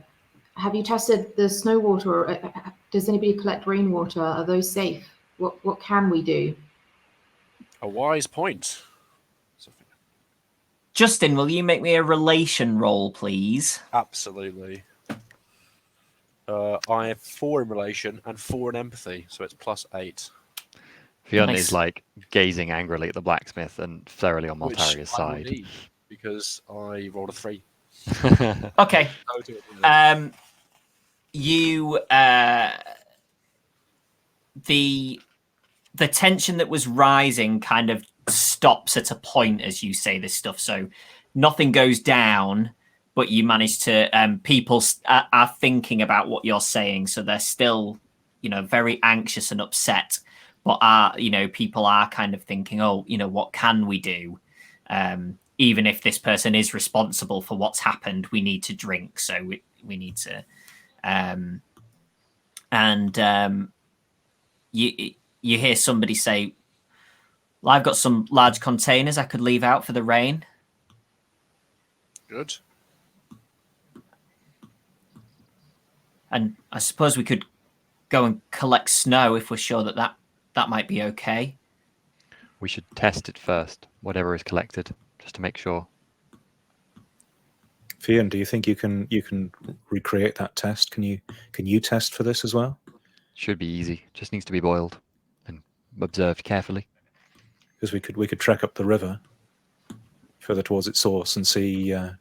Have you tested the snow water? Or does anybody collect rainwater? Are those safe? What can we do? A wise point. Sophia. Justin, will you make me a relation roll, please? Absolutely. I have 4 in relation and 4 in empathy, so it's +8. Fionn Nice. is like gazing angrily at the blacksmith and thoroughly on Which Maltaria's I will side. need because I rolled a 3. Okay. You the tension that was rising kind of stops at a point as you say this stuff. So nothing goes down, but you manage to people are thinking about what you're saying, so they're still very anxious and upset, but people are kind of thinking, oh, what can we do? Even if this person is responsible for what's happened, we need to drink, so we need to you hear somebody say, well, I've got some large containers I could leave out for the rain. Good. And I suppose we could go and collect snow if we're sure that might be okay. We should test it first, whatever is collected, just to make sure. Fionn, do you think you can recreate that test? Can you test for this as well? Should be easy. Just needs to be boiled and observed carefully. Because we could trek up the river further towards its source and see at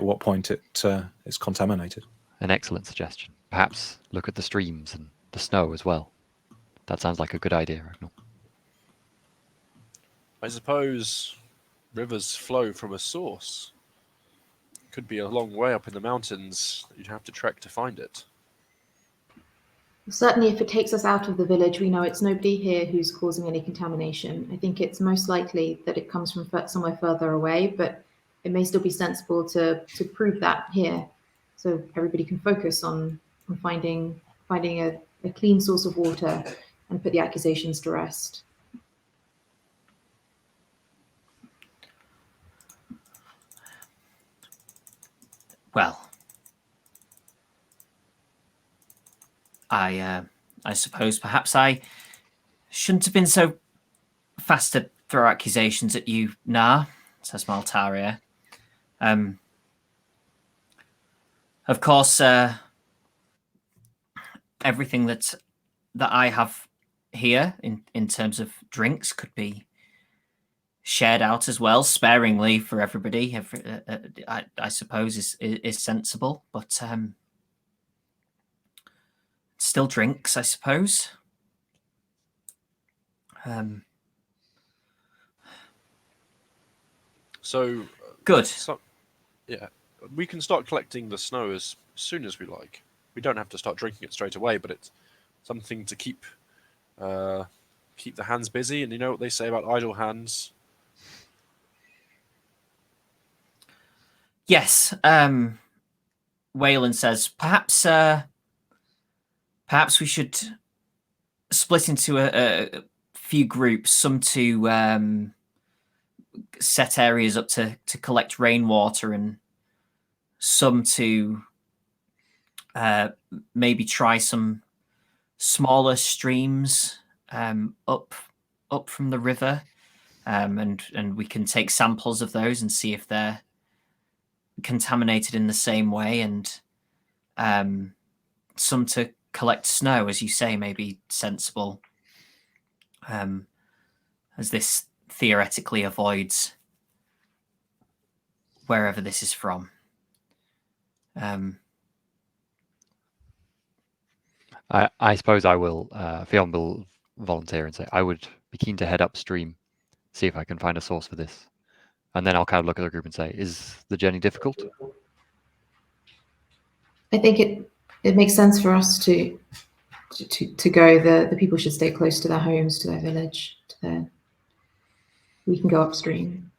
what point it is contaminated. An excellent suggestion. Perhaps look at the streams and the snow as well. That sounds like a good idea, Ragnar. I suppose rivers flow from a source. Could be a long way up in the mountains. You'd have to trek to find it. Certainly, if it takes us out of the village, we know it's nobody here who's causing any contamination. I think it's most likely that it comes from somewhere further away, but it may still be sensible to prove that here, so everybody can focus on finding a clean source of water and put the accusations to rest. Well, I suppose perhaps I shouldn't have been so fast to throw accusations at you, Nah, says Maltaria. Of course, everything that I have here in terms of drinks could be shared out as well, sparingly for everybody. I suppose is sensible, but still drinks, I suppose. So Good. Yeah, we can start collecting the snow as soon as we like. We don't have to start drinking it straight away, but it's something to keep the hands busy. And you know what they say about idle hands? Yes. Wayland says, perhaps we should split into a few groups, some to set areas up to collect rainwater, and some to maybe try some smaller streams up from the river, and we can take samples of those and see if they're contaminated in the same way, and some to collect snow, as you say, may be sensible, as this theoretically avoids wherever this is from. I suppose I will. Fionn will volunteer and say, I would be keen to head upstream, see if I can find a source for this. And then I'll kind of look at the group and say, is the journey difficult? I think it makes sense for us to go. The people should stay close to their homes, to their village, to their. We can go upstream.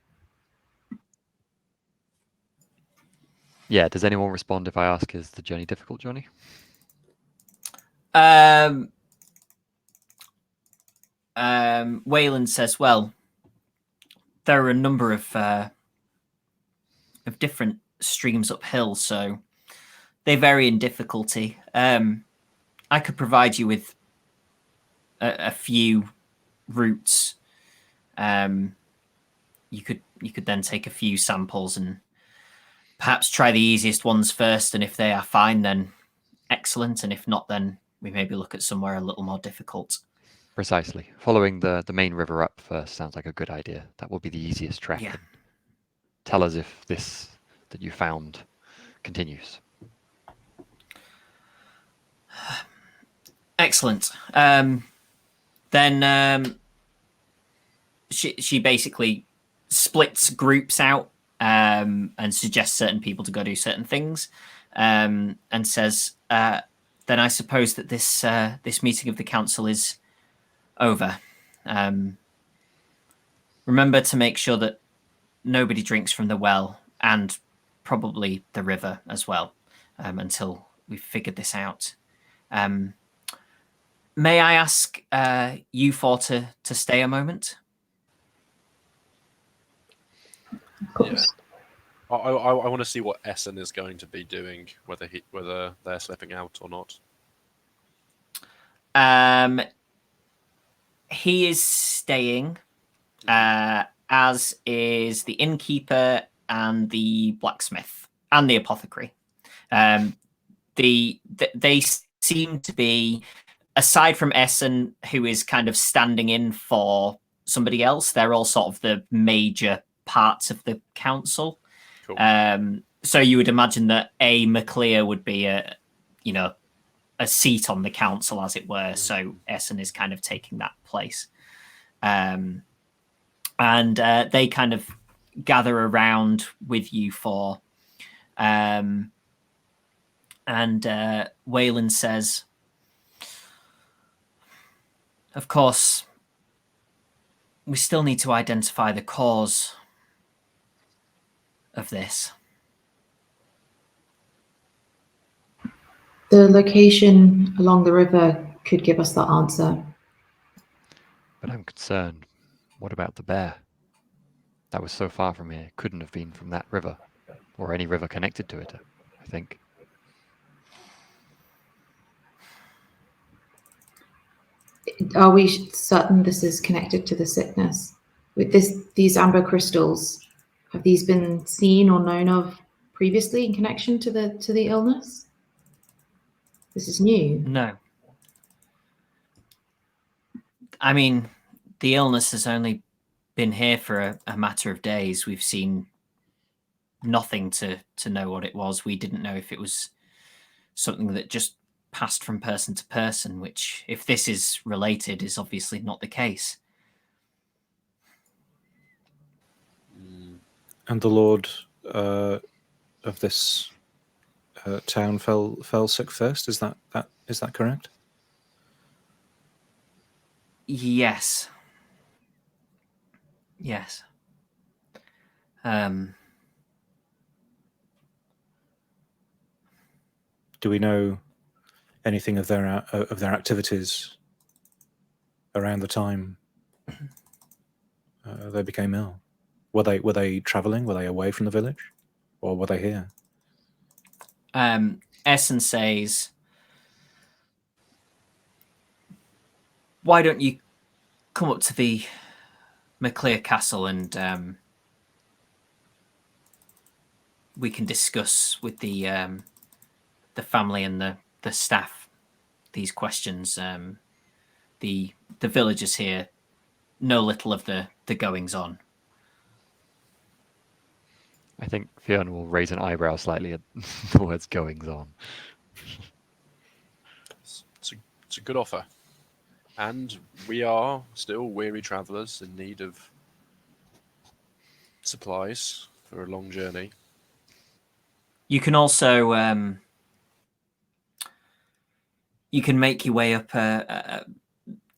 Yeah. Does anyone respond if I ask, is the journey difficult, Jonny? Wayland says, well, there are a number of different streams uphill, so they vary in difficulty. I could provide you with a few routes. You could then take a few samples and perhaps try the easiest ones first, and if they are fine, then excellent, and if not, then we maybe look at somewhere a little more difficult. Precisely. Following the main river up first sounds like a good idea. That will be the easiest trek. Yeah. Tell us if this that you found continues. Excellent. Then she basically splits groups out and suggests certain people to go do certain things, and says, then I suppose that this meeting of the council is over. Remember to make sure that nobody drinks from the well, and probably the river as well, until we've figured this out. May I ask you four to stay a moment? Of course. I want to see what Essen is going to be doing, whether they're slipping out or not. He is staying, as is the innkeeper and the blacksmith and the apothecary. They seem to be, aside from Essen, who is kind of standing in for somebody else, they're all sort of the major parts of the council. Cool. So you would imagine that MacLear would be a seat on the council, as it were. So Essen is kind of taking that place. And they kind of gather around with you four. And Wayland says, of course, we still need to identify the cause of this. The location along the river could give us that answer. But I'm concerned. What about the bear? That was so far from here. Couldn't have been from that river, or any river connected to it, I think. Are we certain this is connected to the sickness? With these amber crystals, have these been seen or known of previously in connection to the illness? This is new. No. I mean, the illness has only been here for a matter of days. We've seen nothing to know what it was. We didn't know if it was something that just passed from person to person, which, if this is related, is obviously not the case. And the lord of this town fell sick first. Is that correct? Yes. Yes. Do we know anything of their activities around the time they became ill? Were they traveling? Were they away from the village, or were they here? Essen says, why don't you come up to the MacLear Castle and we can discuss with the family and the staff these questions. The villagers here know little of the goings on. I think Fiona will raise an eyebrow slightly at the words "goings on." It's a good offer. And we are still weary travellers in need of supplies for a long journey. You can also you can make your way up a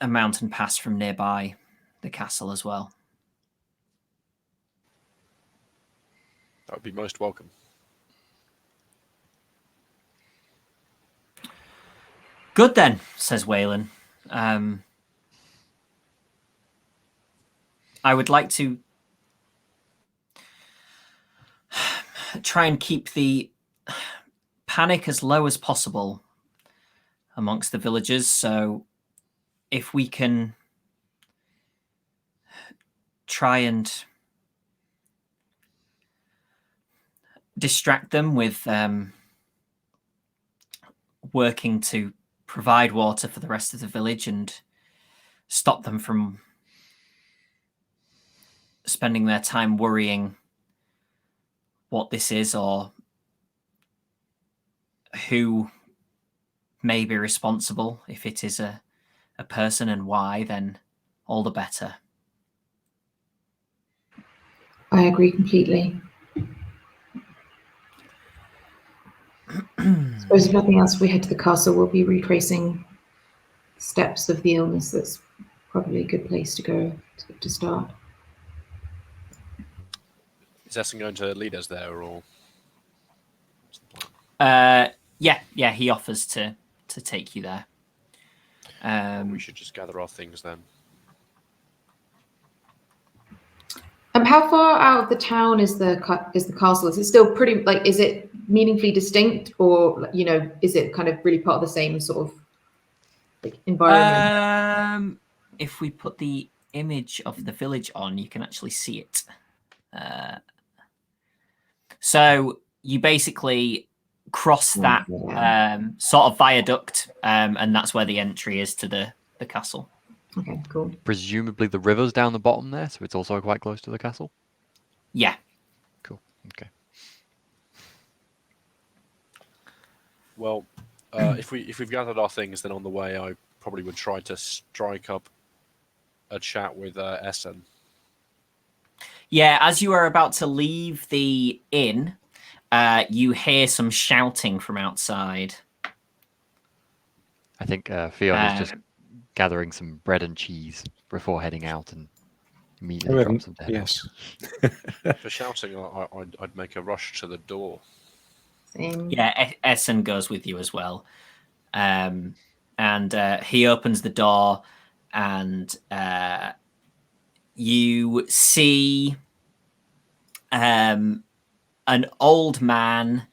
mountain pass from nearby the castle as well. That would be most welcome. Good then, says Waylon. I would like to try and keep the panic as low as possible amongst the villagers. So if we can try and distract them with working to provide water for the rest of the village and stop them from spending their time worrying what this is or who may be responsible. If it is a person and why, then all the better. I agree completely. I suppose if nothing else, if we head to the castle, we'll be retracing steps of the illness. That's probably a good place to go to start. Is Essen going to lead us there, or? Yeah, he offers to take you there. We should just gather our things then. How far out of the town is the castle? Is it still pretty, like, is it meaningfully distinct, or, you know, is it kind of really part of the same sort of like environment? If we put the image of the village on, you can actually see it. So you basically cross that sort of viaduct, and that's where the entry is to the castle. Okay, cool. Presumably the river's down the bottom there, so it's also quite close to the castle. Yeah. Cool. Okay. Well, if we've gathered our things, then on the way I probably would try to strike up a chat with Essen. Yeah, as you are about to leave the inn, you hear some shouting from outside. I think Fiona's just gathering some bread and cheese before heading out and immediately drop some dead. Yes. For shouting, I'd make a rush to the door. Same. Yeah, Essen goes with you as well. And he opens the door, and you see an old man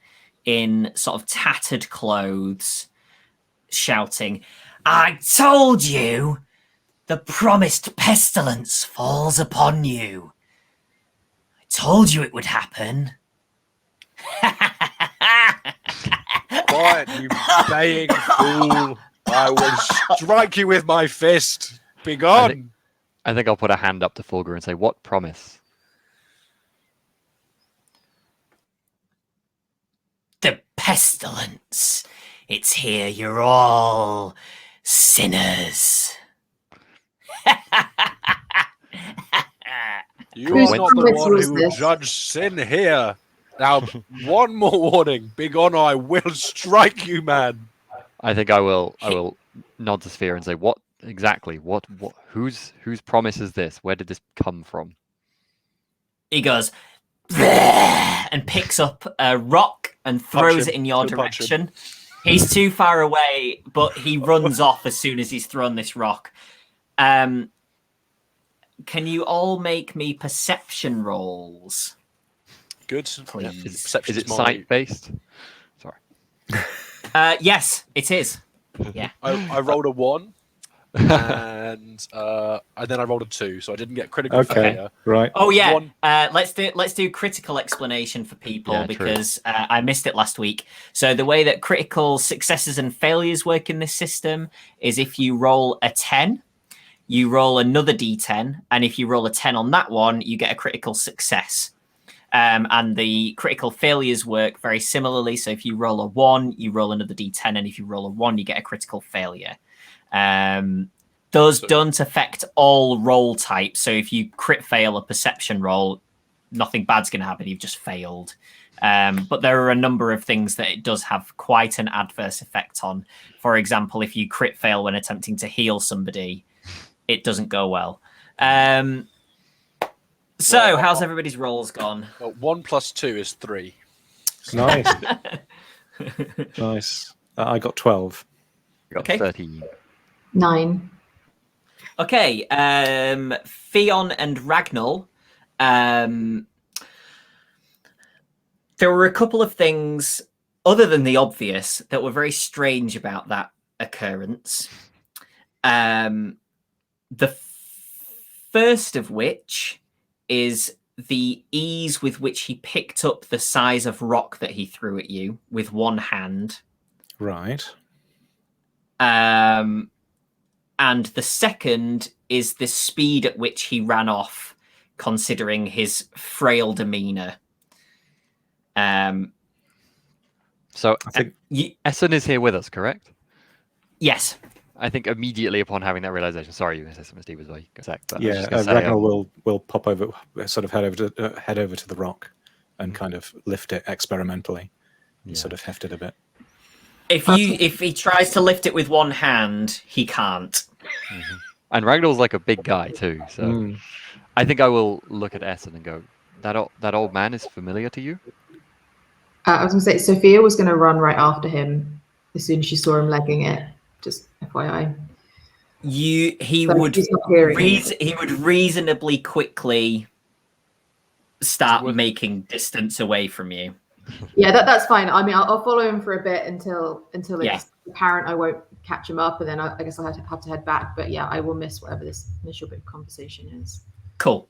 in sort of tattered clothes shouting, "I told you! The promised pestilence falls upon you. I told you it would happen." Quiet, you baying fool! I will strike you with my fist. Begone! I think I'll put a hand up to Fulgur and say, "What promise?" The pestilence. It's here. You're all sinners. You are not the promise one was who will this? judge sin here. Now, one more warning. Begone, or I will strike you, man. I think I will nod to Sphere and say, "What exactly? What whose promise is this? Where did this come from?" He goes, "Bleh," and picks up a rock and throws it in your direction. He's too far away, but he runs off as soon as he's thrown this rock. Can you all make me perception rolls? Good. Please. Is it sight-based? Sorry. Yes, it is. Yeah. I rolled a 1. and then I rolled a 2, so I didn't get critical Okay, failure. right. Oh yeah, One- let's do critical explanation for people Yeah, true. because I missed it last week. So the way that critical successes and failures work in this system is if you roll a 10, you roll another d10, and if you roll a 10 on that one, you get a critical success. And the critical failures work very similarly. So if you roll a 1, you roll another d10, and if you roll a 1, you get a critical failure. Those don't affect all roll types. So if you crit fail a perception roll, nothing bad's going to happen. You've just failed. But there are a number of things that it does have quite an adverse effect on. For example, if you crit fail when attempting to heal somebody, it doesn't go well. So how's everybody's rolls gone? 1 plus 2 is 3. Nice. Nice. I got 12. Got Okay. 13. 9. Okay, Theon and Ragnall. There were a couple of things, other than the obvious, that were very strange about that occurrence. The first of which is the ease with which he picked up the size of rock that he threw at you with one hand. Right. And the second is the speed at which he ran off, considering his frail demeanor. So I think Essen is here with us, correct? Yes. I think immediately upon having that realization, sorry, you said something, Steve, as well. I was yeah, just gonna say, Ragnar will pop over, sort of head over to the rock, and kind of lift it experimentally, and sort of heft it a bit. If he tries to lift it with one hand, he can't. And Ragnar's like a big guy too, so I think I will look at Essen and go, that old man is familiar to you? I was going to say, Sophia was going to run right after him as soon as she saw him legging it. Just FYI. He But would he's not hearing me. he would reasonably quickly start making distance away from you. Yeah, that's fine. I mean, I'll follow him for a bit until it's Yeah. apparent I won't catch him up, and then I guess I'll have to head back. But yeah, I will miss whatever this initial bit of conversation is. Cool.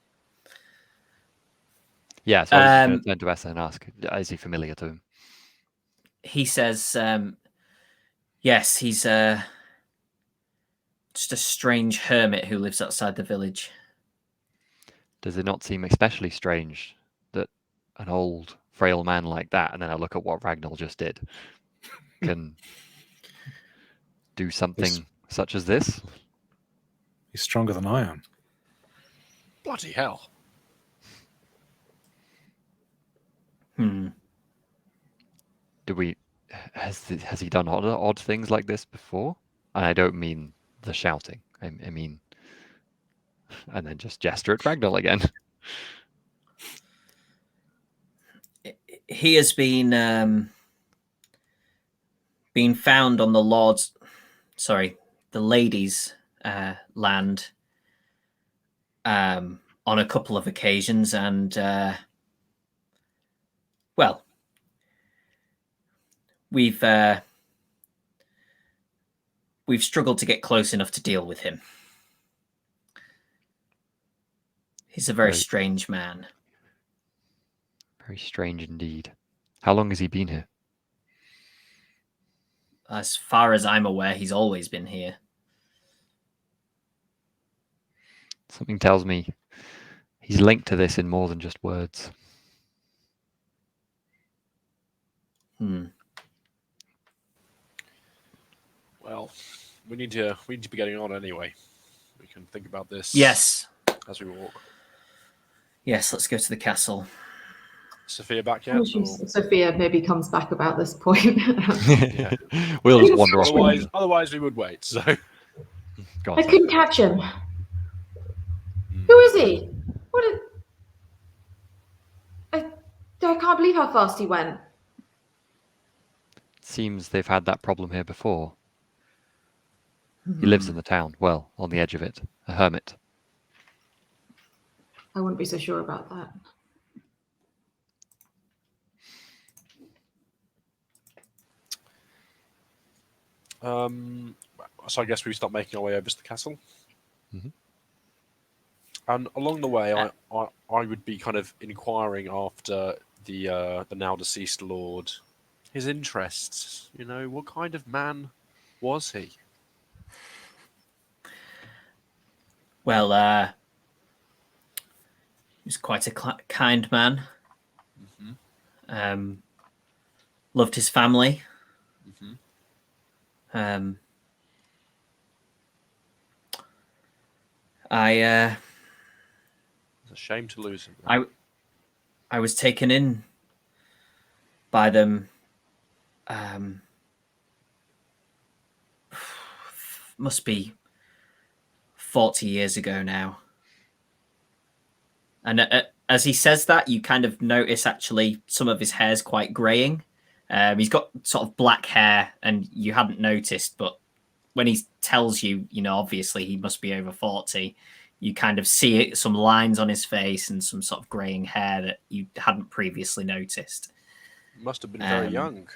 Yeah, so I was just going to turn to Essen and ask, is he familiar to him? He says, yes, he's just a strange hermit who lives outside the village. Does it not seem especially strange that an old, frail man like that, and then I look at what Ragnar just did, can do something such as this? He's stronger than I am. Bloody hell. Has he done odd things like this before? And I don't mean the shouting. I mean, and then just gesture at Ragnar again. He has been found on the lady's land on a couple of occasions, and well, we've struggled to get close enough to deal with him. He's a very strange man. Very strange indeed. How long has he been here? As far as I'm aware, he's always been here. Something tells me he's linked to this in more than just words. Well, we need to be getting on anyway. We can think about this. Yes. As we walk. Yes, let's go to the castle. Sophia back yet? Sophia maybe comes back about this point. Yeah. We'll just wander off. Otherwise, we would wait. So I couldn't catch him. Who is he? I can't believe how fast he went. Seems they've had that problem here before. He lives in the town, well, on the edge of it, a hermit. I wouldn't be so sure about that. So I guess we start making our way over to the castle. Mhm. And along the way, I would be kind of inquiring after the now deceased lord, his interests. You know, what kind of man was he? Well, he was quite a kind man. Mm-hmm. Loved his family. Mm-hmm. It's a shame to lose him. I was taken in by them. Must be 40 years ago now. And as he says that, you kind of notice actually some of his hair's quite greying. He's got sort of black hair, and you hadn't noticed, but when he tells you, you know, obviously he must be over 40. You kind of see some lines on his face and some sort of greying hair that you hadn't previously noticed. Must have been very young.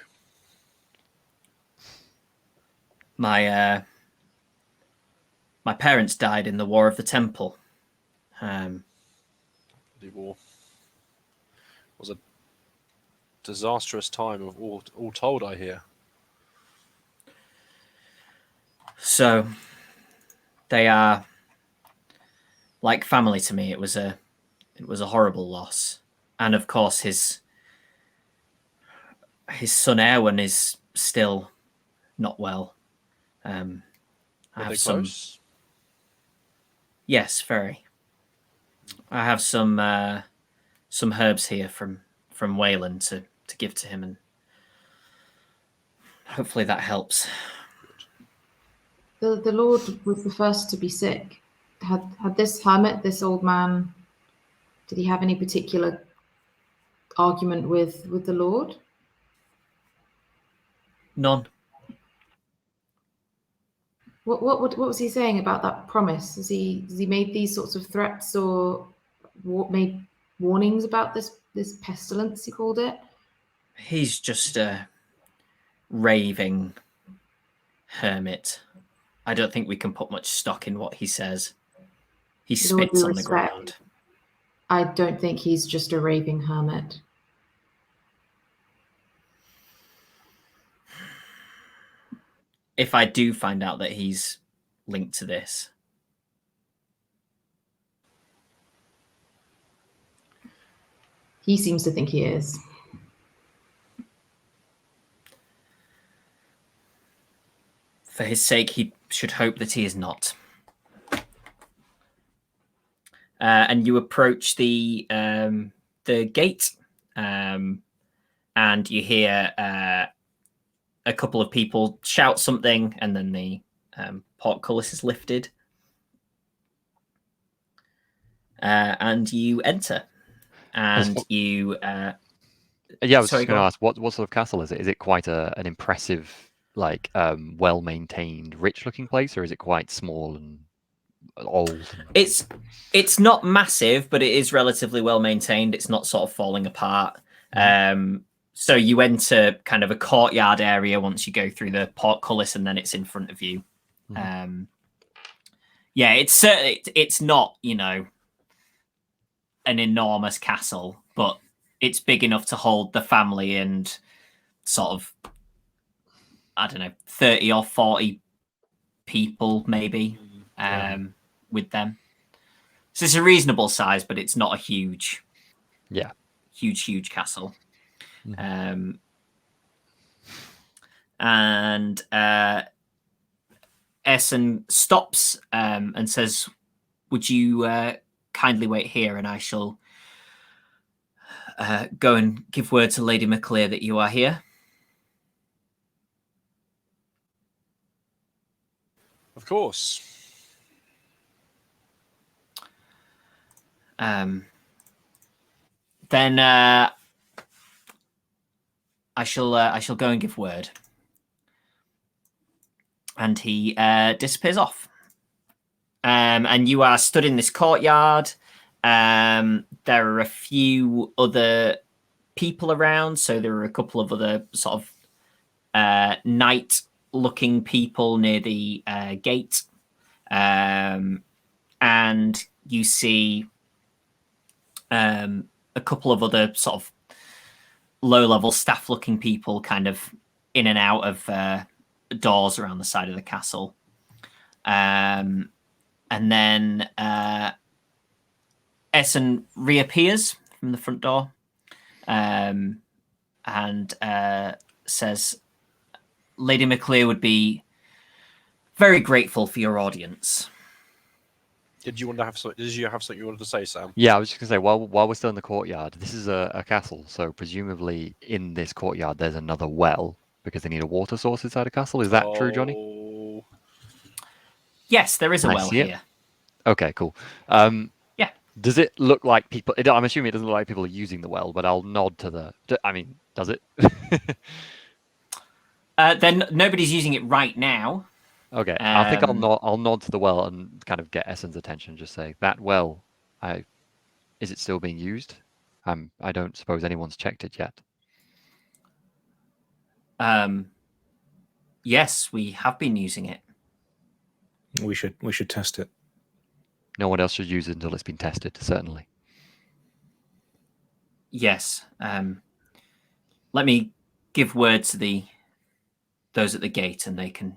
My parents died in the War of the Temple. The war was a disastrous time of all told, I hear. So they are like family to me. It was a horrible loss, and of course his son Erwin is still not well. I Were have they some. close? Yes, very. I have some herbs here from Wayland to give to him, and hopefully that helps. The Lord was the first to be sick. Had this hermit, this old man, did he have any particular argument with the Lord? None. What was he saying about that promise? Has he made these sorts of threats or made warnings about this pestilence, he called it? He's just a raving hermit. I don't think we can put much stock in what he says. He With all due spits on the respect, ground. I don't think he's just a raving hermit. If I do find out that he's linked to this, He seems to think he is. for his sake, he should hope that he is not. And you approach the gate, and you hear a couple of people shout something, and then the portcullis is lifted, and you enter. And you, Yeah, I was sorry, just going to ask, what sort of castle is it? Is it quite an impressive, like, well-maintained, rich-looking place, or is it quite small and old? It's not massive, but it is relatively well maintained. It's not sort of falling apart. So you enter kind of a courtyard area once you go through the portcullis, and then it's in front of you. Yeah, it's not, you know, an enormous castle, but it's big enough to hold the family and sort of, I don't know, 30 or 40 people maybe with them. So it's a reasonable size, but it's not a huge castle. And Essen stops and says, would you kindly wait here, and I shall go and give word to Lady MacLear that you are here. Of course. Then I shall go and give word. And he disappears off. And you are stood in this courtyard. There are a few other people around, so there are a couple of other sort of knight looking people near the gate, and you see a couple of other sort of low-level staff-looking people kind of in and out of doors around the side of the castle. And then Essen reappears from the front door and says, Lady McClear would be very grateful for your audience. Did you have something you wanted to say, Sam? Yeah, I was just going to say, while we're still in the courtyard, this is a castle, so presumably in this courtyard there's another well, because they need a water source inside a castle. Is that true, Jonny? Yes, there is a Can I well see it? here. Okay, cool. Yeah. Does it look like people... I'm assuming it doesn't look like people are using the well, but I'll nod to the... I mean, does it? Then nobody's using it right now. Okay, I think I'll nod to the well and kind of get Essen's attention. Just say, that well, is it still being used? I don't suppose anyone's checked it yet. Yes, we have been using it. We should test it. No one else should use it until it's been tested, certainly. Yes. Let me give word to those at the gate, and they can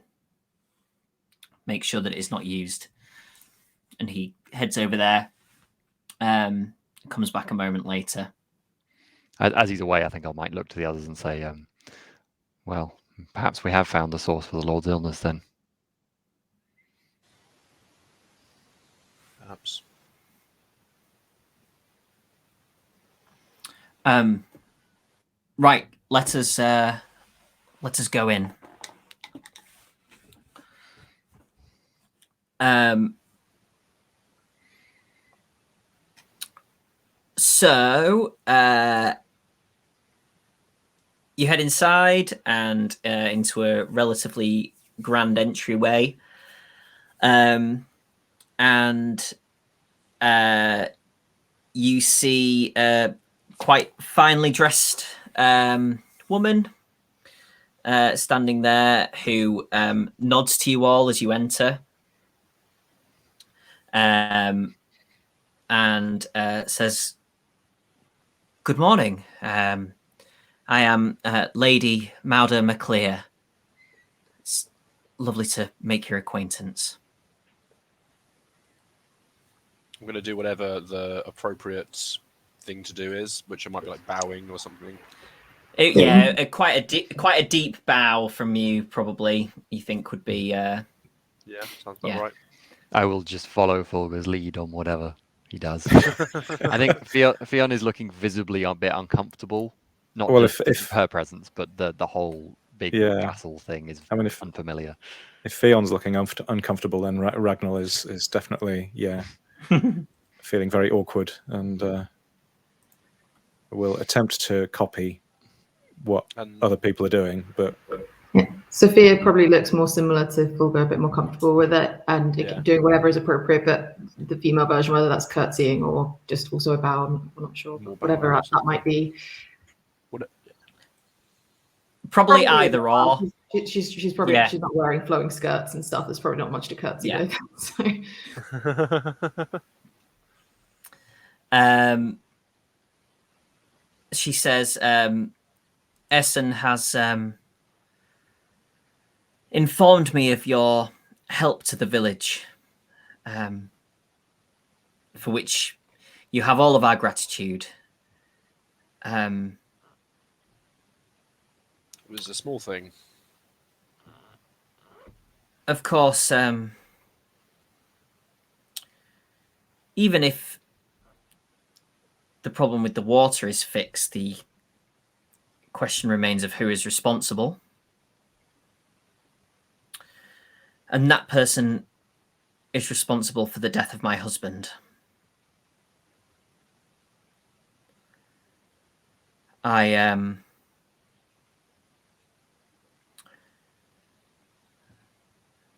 make sure that it's not used. And he heads over there. Comes back a moment later. As he's away, I think I might look to the others and say, well, perhaps we have found the source for the Lord's illness then. Perhaps. Right, let us go in. So you head inside and into a relatively grand entryway, and you see a quite finely dressed woman standing there who nods to you all as you enter, and says, "Good morning. I am Lady Mauda McClear. It's lovely to make your acquaintance." I'm going to do whatever the appropriate thing to do is, which might be like bowing or something. Quite a deep bow from you, probably. You think would be. Yeah, sounds about right. I will just follow Fulger's lead on whatever he does. I think Fionn is looking visibly a bit uncomfortable. Not just if her presence, but the whole big castle thing is unfamiliar. If Fion's looking uncomfortable, then Ragnar is definitely feeling very awkward, and will attempt to copy what other people are doing, but. Sophia probably looks more similar to Fulgo, a bit more comfortable with it and doing whatever is appropriate, but the female version, whether that's curtsying or just also a bow, I'm not sure. Whatever that might be. Probably either or. She's probably she's not wearing flowing skirts and stuff. There's probably not much to curtsy with. So. She says, Essen has informed me of your help to the village, for which you have all of our gratitude. It was a small thing. Of course, even if the problem with the water is fixed, the question remains of who is responsible. And that person is responsible for the death of my husband.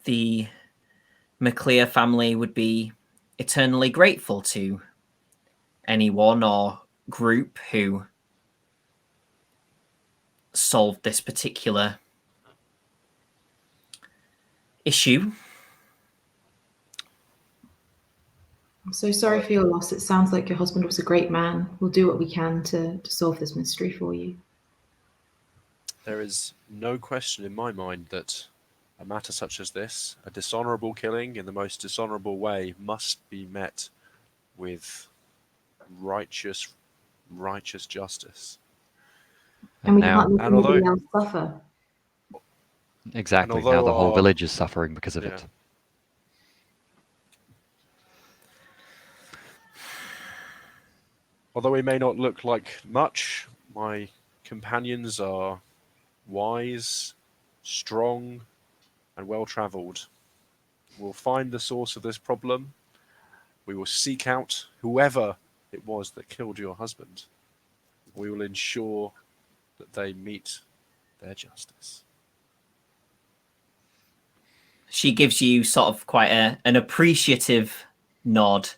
The McClear family would be eternally grateful to anyone or group who solved this particular issue. I'm so sorry for your loss. It sounds like your husband was a great man. We'll do what we can to solve this mystery for you. There is no question in my mind that a matter such as this, a dishonourable killing in the most dishonourable way, must be met with righteous justice. And we now, can't let and although- anybody else suffer. exactly, and now although the whole our- village is suffering because of Yeah. it. Although we may not look like much, my companions are wise, strong, and well-travelled. We'll find the source of this problem. We will seek out whoever it was that killed your husband. We will ensure that they meet their justice. She gives you sort of quite an appreciative nod,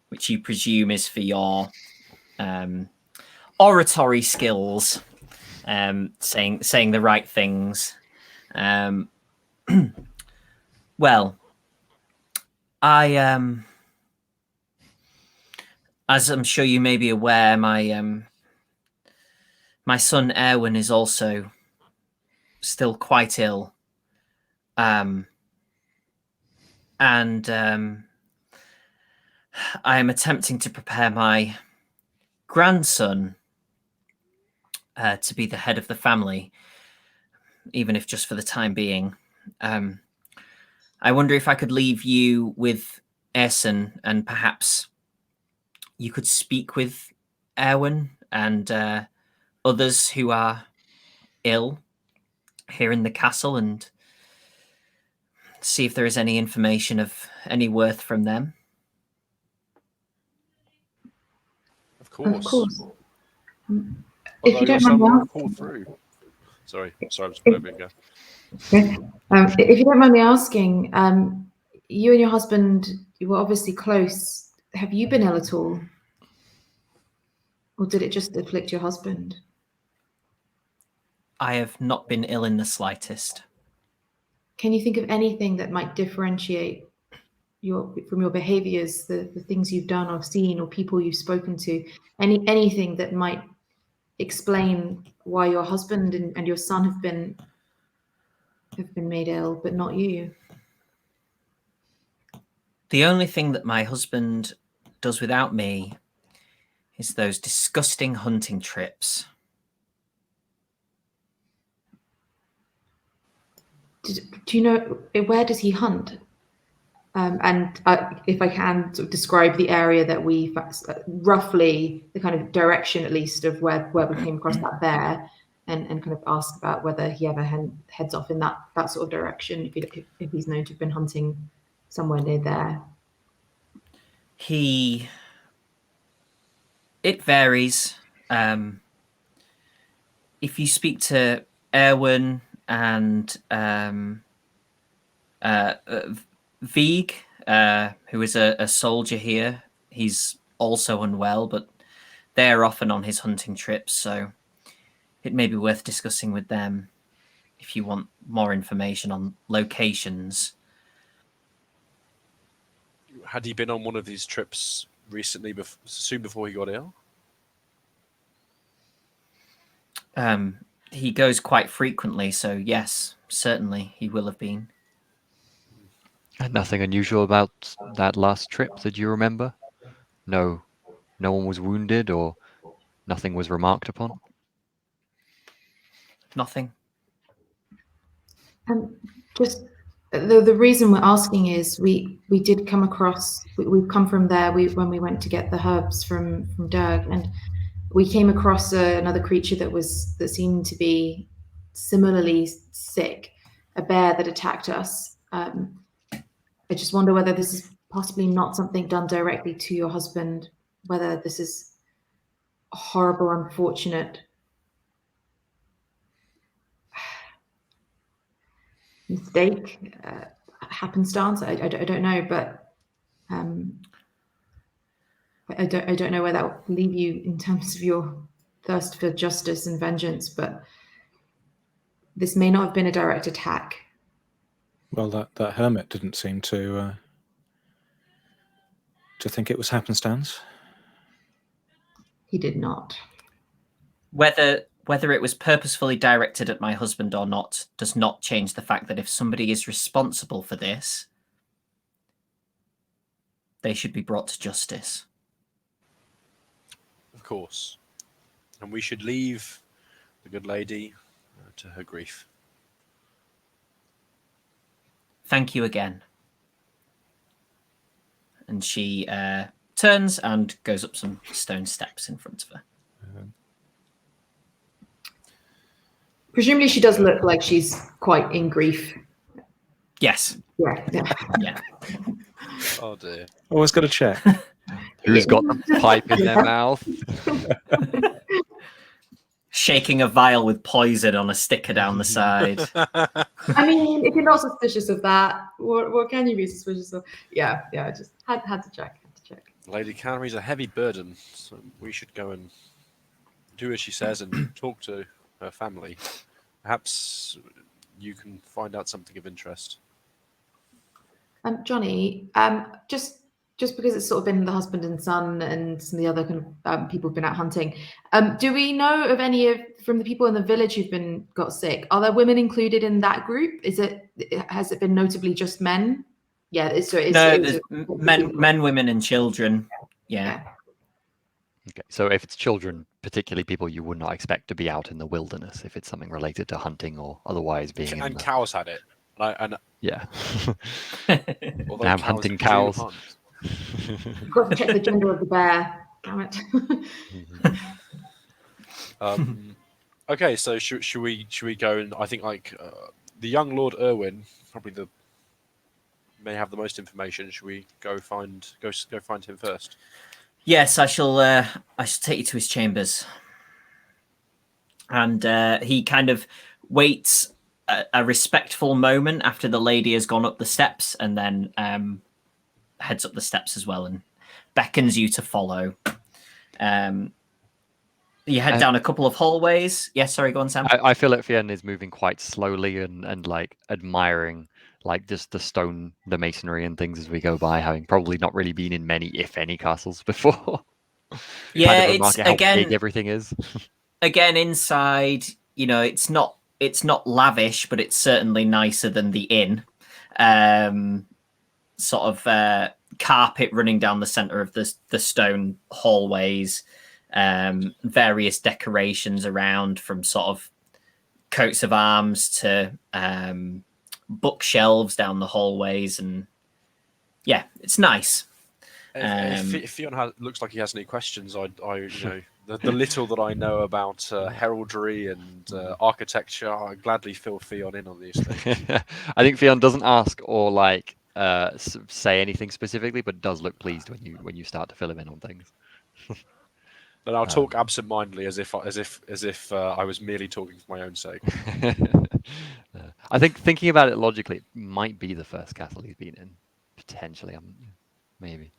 which you presume is for your oratory skills, saying the right things. Well, I as I'm sure you may be aware, my son Erwin is also still quite ill, and I am attempting to prepare my grandson to be the head of the family, even if just for the time being. I wonder if I could leave you with Erson, and perhaps you could speak with Erwin and others who are ill here in the castle and see if there is any information of any worth from them. Of course. Of course. Although you your don't son mind me won't asking- pull through. Sorry, I'm just going to go. Okay. If you don't mind me asking, you and your husband, you were obviously close. Have you been ill at all? Or did it just afflict your husband? I have not been ill in the slightest. Can you think of anything that might differentiate from your behaviors, the things you've done or seen or people you've spoken to, anything that might explain why your husband and your son have been made ill, but not you? The only thing that my husband does without me is those disgusting hunting trips. Do you know, where does he hunt? And if I can sort of describe the area that we roughly, the kind of direction at least of where we came across that bear, and kind of ask about whether he ever heads off in that sort of direction, if he's known to have been hunting somewhere near there. It varies. If you speak to Erwin and Vieg, who is a soldier here, he's also unwell, but they're often on his hunting trips, so it may be worth discussing with them if you want more information on locations. Had he been on one of these trips recently, soon before he got ill? He goes quite frequently, so yes, certainly he will have been. And nothing unusual about that last trip that you remember? No one was wounded or nothing was remarked upon? Nothing. Just the reason we're asking is we did come across, we've come from there, when we went to get the herbs from Derg, and we came across another creature that seemed to be similarly sick, a bear that attacked us. I just wonder whether this is possibly not something done directly to your husband, whether this is a horrible, unfortunate mistake, happenstance. I don't know, but I don't know where that will leave you in terms of your thirst for justice and vengeance, but this may not have been a direct attack. Well, that hermit didn't seem to think it was happenstance. He did not. Whether it was purposefully directed at my husband or not does not change the fact that if somebody is responsible for this, they should be brought to justice. Of course. And we should leave the good lady to her grief. Thank you again. And she turns and goes up some stone steps in front of her. Presumably she does look like she's quite in grief. Yes. Yeah. Oh dear. Always got to check. Who's got the pipe in their mouth? Shaking a vial with poison on a sticker down the side. I mean, if you're not suspicious of that, what can you be suspicious of? Yeah, I just had to check. Lady Cannery's a heavy burden, so we should go and do as she says and talk to her family. Perhaps you can find out something of interest. Jonny, just because it's sort of been the husband and son and some of the other kind of people who've been out hunting, do we know of any from the people in the village who've got sick? Are there women included in that group? Has it been notably just men? Yeah, there's men, women, and children. Yeah. Okay, so if it's children, particularly people you would not expect to be out in the wilderness, if it's something related to hunting or otherwise being And cows had it. Yeah. I'm hunting cows. You've got to check the gender of the bear. Damn it. Okay, so should we go and I think the young Lord Erwin probably may have the most information. Should we go find him first? Yes, I shall take you to his chambers. And he kind of waits a respectful moment after the lady has gone up the steps, and then heads up the steps as well and beckons you to follow. You head down a couple of hallways. Yes, sorry, go on, Sam. I feel like Fionn is moving quite slowly and like admiring like just the masonry and things as we go by, having probably not really been in many, if any, castles before. Yeah, kind of it's how again big everything is. Again, inside, it's not lavish, but it's certainly nicer than the inn. Sort of carpet running down the center of the stone hallways. Various decorations around, from sort of coats of arms to bookshelves down the hallways, and yeah, it's nice. If Fionn looks like he has any questions, the little that I know about heraldry and architecture, I gladly fill Fionn in on these things. I think Fionn doesn't ask or like say anything specifically, but does look pleased when you start to fill him in on things. But I'll talk absent-mindedly as if I was merely talking for my own sake. I think thinking about it logically, it might be the first castle he's been in, potentially. Maybe.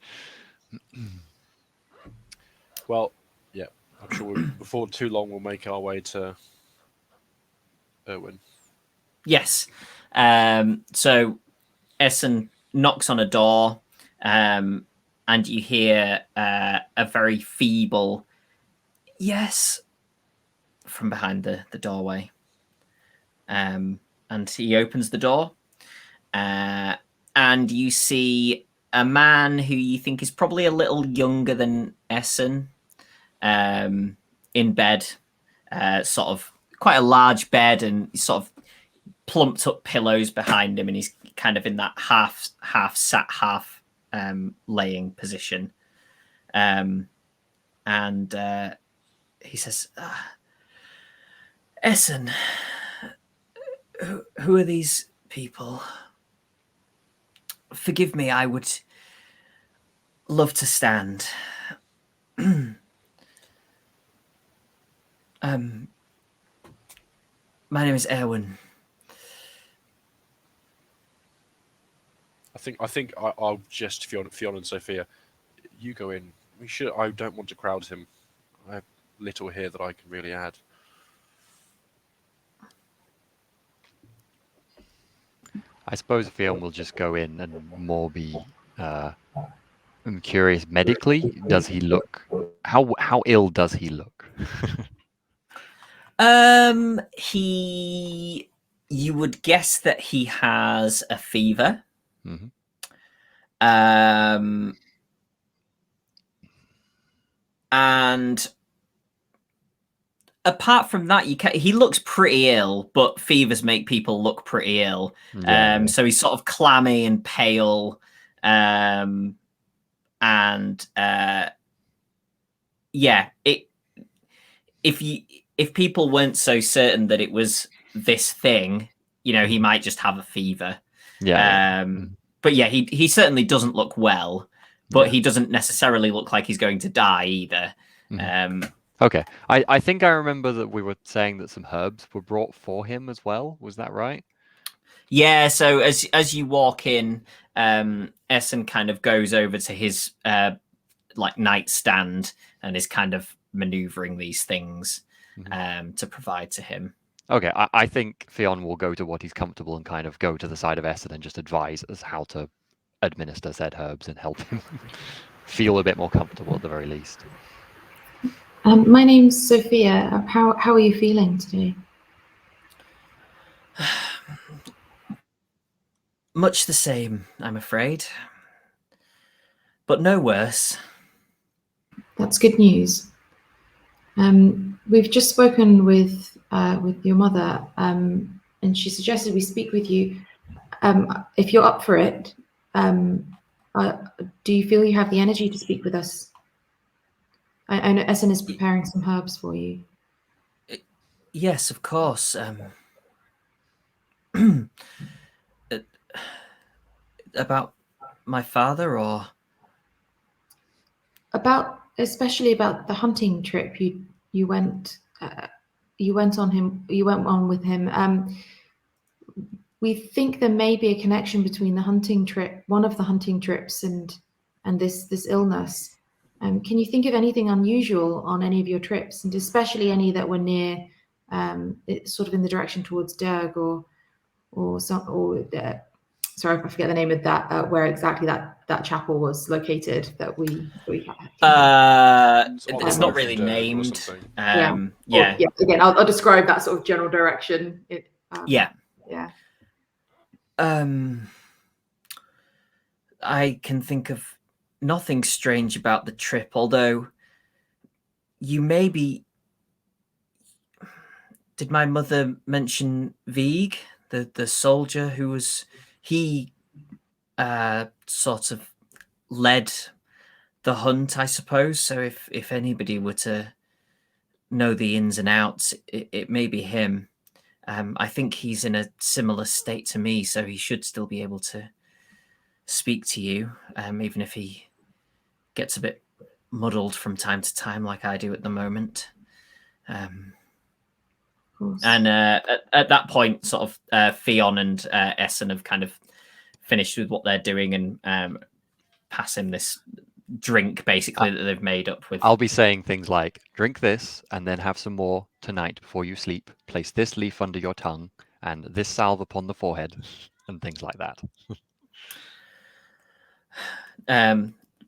Well, yeah, I'm sure before too long we'll make our way to Erwin. Yes. So Essen knocks on a door, and you hear a very feeble yes from behind the doorway. And he opens the door, and you see a man who you think is probably a little younger than Essen, in bed, sort of quite a large bed, and sort of plumped up pillows behind him, and he's kind of in that half sat, half laying position. And he says, Essen, who are these people? Forgive me, I would love to stand. My name is Erwin. I think I'll just Fionn and Sophia. You go in. I don't want to crowd him. I have little here that I can really add. I suppose Fionn will just go in and more be. I'm curious. Medically, does he look? How ill does he look? You would guess that he has a fever. Mhm. And apart from that, he looks pretty ill, but fevers make people look pretty ill. Yeah. So he's sort of clammy and pale. If people weren't so certain that it was this thing, he might just have a fever. Yeah. But yeah, he certainly doesn't look well, but Yeah. he doesn't necessarily look like he's going to die either. Okay. I think I remember that we were saying that some herbs were brought for him as well. Was that right? Yeah, so as you walk in, Essen kind of goes over to his nightstand and is kind of maneuvering these things to provide to him. Okay, I think Fionn will go to what he's comfortable and kind of go to the side of Essen and just advise us how to administer said herbs and help him feel a bit more comfortable at the very least. My name's Sophia. How are you feeling today? Much the same, I'm afraid. But no worse. That's good news. We've just spoken with your mother, and she suggested we speak with you. If you're up for it, do you feel you have the energy to speak with us? I know Essen is preparing some herbs for you. Yes, of course. About my father, or especially about the hunting trip you went on with him. We think there may be a connection between one of the hunting trips, and this illness. Can you think of anything unusual on any of your trips, and especially any that were near, sort of in the direction towards Derg sorry, I forget the name of that, where exactly that chapel was located that we it's not really named. Again, I'll describe that sort of general direction. Yeah. I can think of nothing strange about the trip, although did my mother mention Vieg, the soldier who was, he sort of led the hunt, I suppose. So if anybody were to know the ins and outs, it may be him. I think he's in a similar state to me, so he should still be able to speak to you, even if he gets a bit muddled from time to time like I do at the moment. And at that point, sort of Fionn and Essen have kind of finished with what they're doing and pass him this drink, basically, that they've made up with. I'll be saying things like, drink this and then have some more tonight before you sleep. Place this leaf under your tongue and this salve upon the forehead and things like that.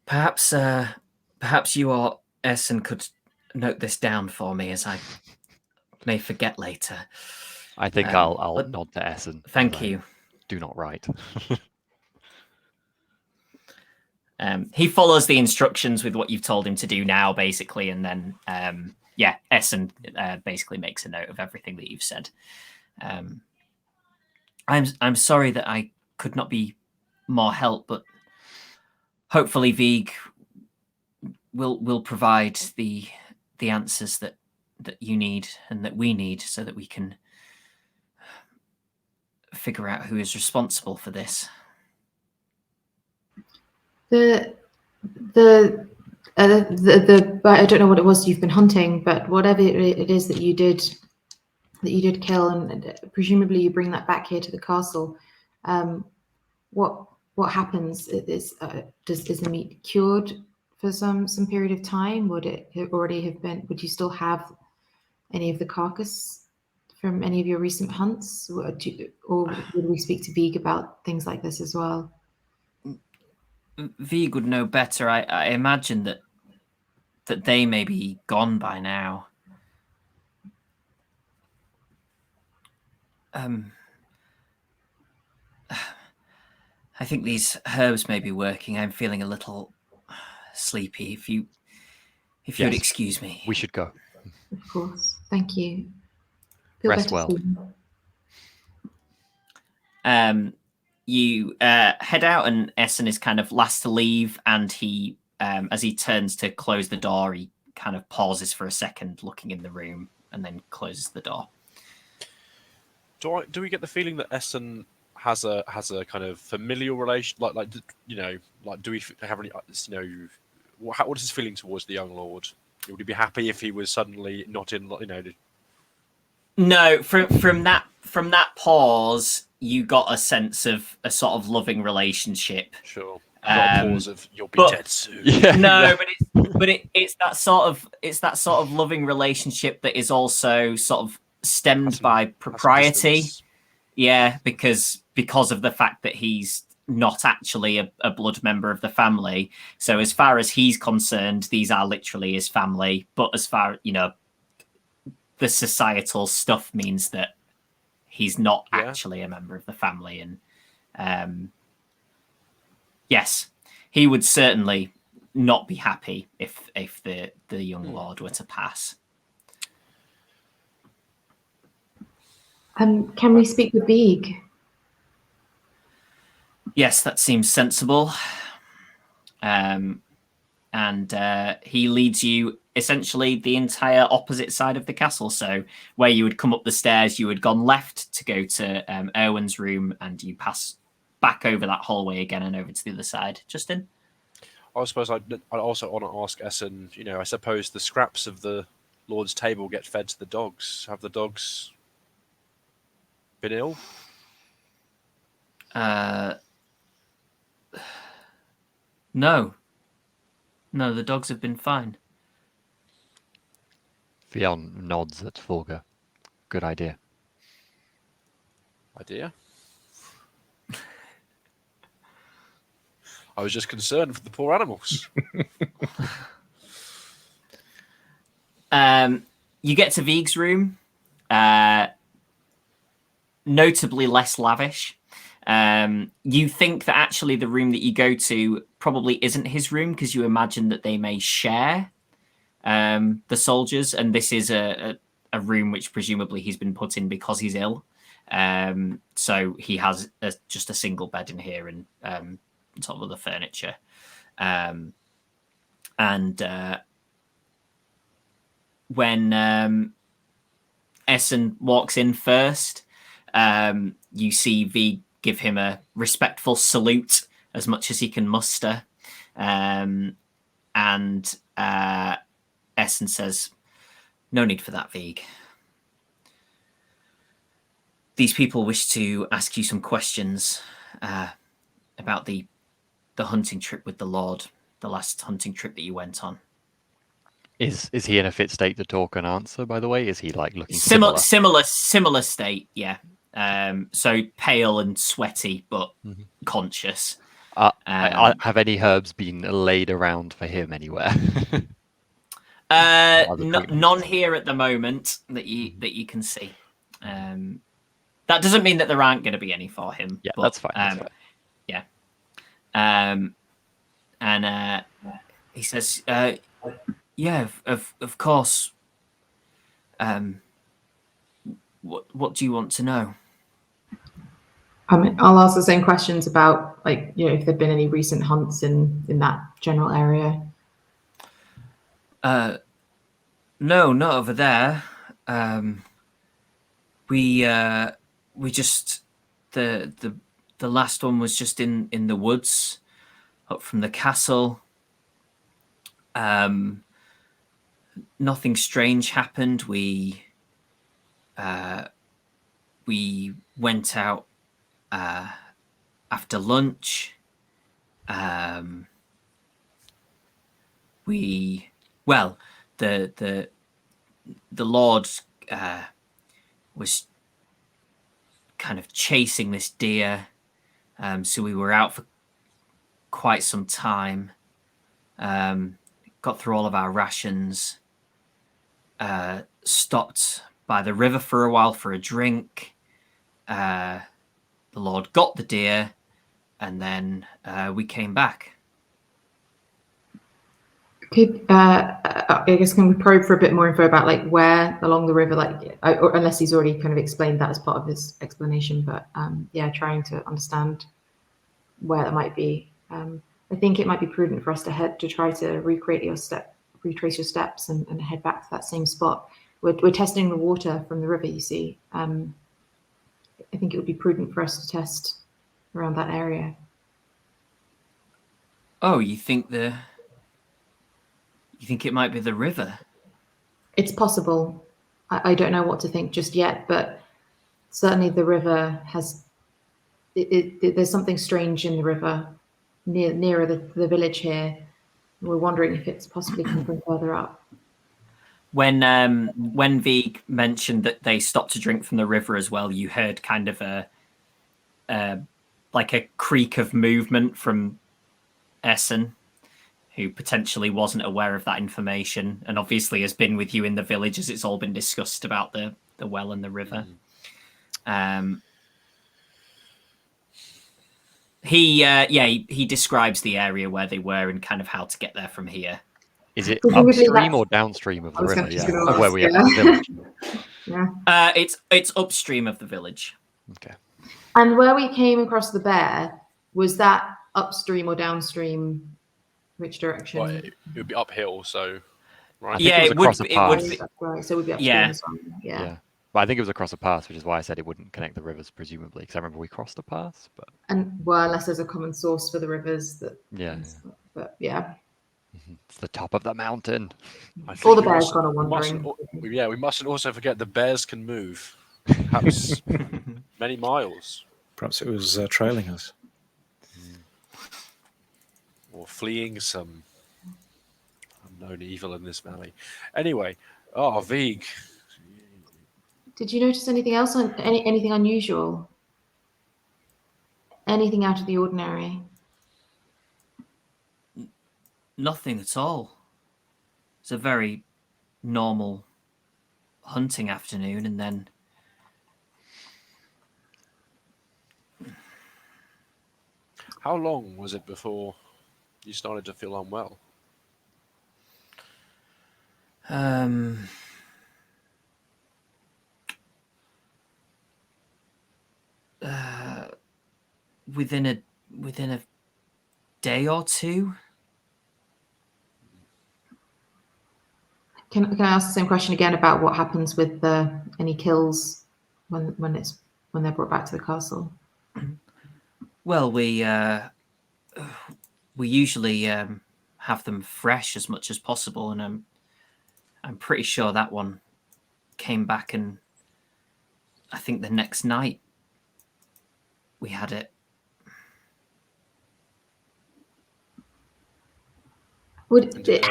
Perhaps you or Essen could note this down for me, as I may forget later. I think I'll nod to Essen. Thank you. Do not write. He follows the instructions with what you've told him to do now, basically, and then Essen basically makes a note of everything that you've said. I'm sorry that I could not be more help, but hopefully Vieg will provide the answers that you need and that we need, so that we can figure out who is responsible for this. The I don't know what it was you've been hunting, but whatever it is that you did kill, and presumably you bring that back here to the castle. What happens? Is the meat cured for some period of time? Would it already have been? Would you still have any of the carcass from any of your recent hunts, or would we speak to Vig about things like this as well? Vig would know better. I imagine that they may be gone by now. I think these herbs may be working. I'm feeling a little sleepy. If you'd Yes. excuse me. We should go. Of course. Thank you. Feel Rest better well. soon. You head out, and Essen is kind of last to leave, and he, as he turns to close the door, he kind of pauses for a second, looking in the room, and then closes the door. Do we get the feeling that Essen has a kind of familial relation, like do we have any what is his feeling towards the young lord? Would he be happy if he was suddenly not in No, from that pause, you got a sense of a sort of loving relationship. Sure. Not a pause of "you'll be dead soon." Yeah, No, but it's that sort of loving relationship that is also sort of stemmed by propriety. Yeah, because of the fact that he's not actually a blood member of the family. So as far as he's concerned, these are literally his family. But as far, the societal stuff means that he's not actually a member of the family. And yes, he would certainly not be happy if the young lord were to pass. Can we speak with Vig? Yes, that seems sensible. And he leads you essentially the entire opposite side of the castle. So where you would come up the stairs, you had gone left to go to Erwin's room, and you pass back over that hallway again and over to the other side. Justin? I suppose I'd also want to ask Essen, I suppose the scraps of the Lord's table get fed to the dogs. Have the dogs been ill? No, the dogs have been fine. Fionn nods at Volga. Good idea. Idea? I was just concerned for the poor animals. You get to Vig's room, notably less lavish. You think that actually the room that you go to probably isn't his room, because you imagine that they may share the soldiers, and this is a room which presumably he's been put in because he's ill. So he has just a single bed in here and sort of other furniture. When Essen walks in first, you see V give him a respectful salute as much as he can muster. And Essen says, "No need for that, Vig. These people wish to ask you some questions about the hunting trip with the Lord, the last hunting trip that you went on." Is he in a fit state to talk and answer, by the way? Is he like looking similar state, yeah. So pale and sweaty, but conscious. Have any herbs been laid around for him anywhere? None here at the moment that you can see. That doesn't mean that there aren't going to be any for him. Yeah, but, that's fine. Yeah. And he says, "Yeah, of course. What do you want to know?" I'll ask the same questions about, if there've been any recent hunts in that general area. No, not over there. We just the last one was just in the woods up from the castle. Nothing strange happened. We went out after lunch. The Lord was kind of chasing this deer. So we were out for quite some time. Got through all of our rations. Stopped by the river for a while for a drink. The Lord got the deer, and then we came back. Could I guess can we probe for a bit more info about like where along the river, like or unless he's already kind of explained that as part of his explanation, but yeah, trying to understand where that might be. I think it might be prudent for us to try to retrace your steps and head back to that same spot. We're testing the water from the river, you see. I think it would be prudent for us to test around that area. Oh, you think it might be the river? It's possible. I don't know what to think just yet, but certainly the river has. There's something strange in the river nearer the village here. We're wondering if it's possibly come from further up. When Vig mentioned that they stopped to drink from the river as well, you heard kind of a creak of movement from Essen, who potentially wasn't aware of that information, and obviously has been with you in the village as it's all been discussed about the well and the river. He describes the area where they were and kind of how to get there from here. Is it Presumably upstream that's- or downstream of I the was river? just Yeah, gonna of where ask, we are yeah. at the village. Yeah. It's upstream of the village. Okay. And where we came across the bear, was that upstream or downstream? Which direction? Well, it would be uphill, so right. I think it was across a it would pass. be. Right, so we'd be upstream. Yeah. as well. Yeah. Yeah. But I think it was across a pass, which is why I said it wouldn't connect the rivers, presumably, because I remember we crossed a pass. But And well, unless there's a common source for the rivers that. yeah, But yeah. it's the top of the mountain. I think All the we bears mustn't- gone a we mustn't wandering. al- we mustn't also forget the bears can move, perhaps many miles, Perhaps it was trailing us. or fleeing some unknown evil in this valley. Anyway, Vig. Did you notice anything else on anything unusual? Anything out of the ordinary? Nothing at all. It's a very normal hunting afternoon, and then How long was it before you started to feel unwell? Within a day or two. Can I ask the same question again about what happens with any kills when they're brought back to the castle? Well, we usually have them fresh as much as possible, and I'm pretty sure that one came back, and I think the next night we had it. Would Did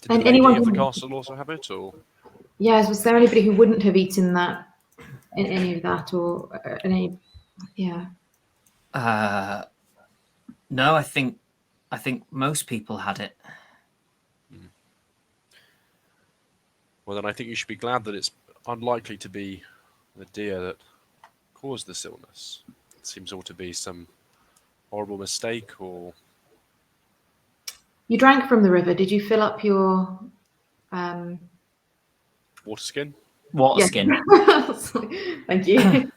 and the lady anyone of the who- castle also have it, or yes, was there anybody who wouldn't have eaten that, any of that, or any? Yeah. No, I think most people had it. well, then I think you should be glad that it's unlikely to be the deer that caused this illness. It seems all to be some horrible mistake, or You drank from the river. Did you fill up your? water skin. Water Yes. skin. Thank you.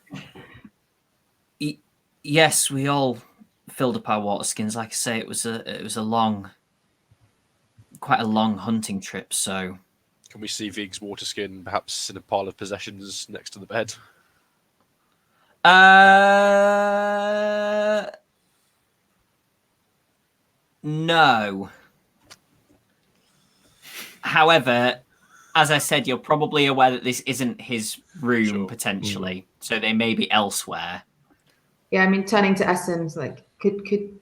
Yes, we all filled up our water skins. Like I say, it was quite a long hunting trip. So Can we see Vig's water skin perhaps in a pile of possessions next to the bed? No. However, as I said, you're probably aware that this isn't his room, Sure. potentially. So they may be elsewhere. Yeah, I mean, turning to Essence, like, can we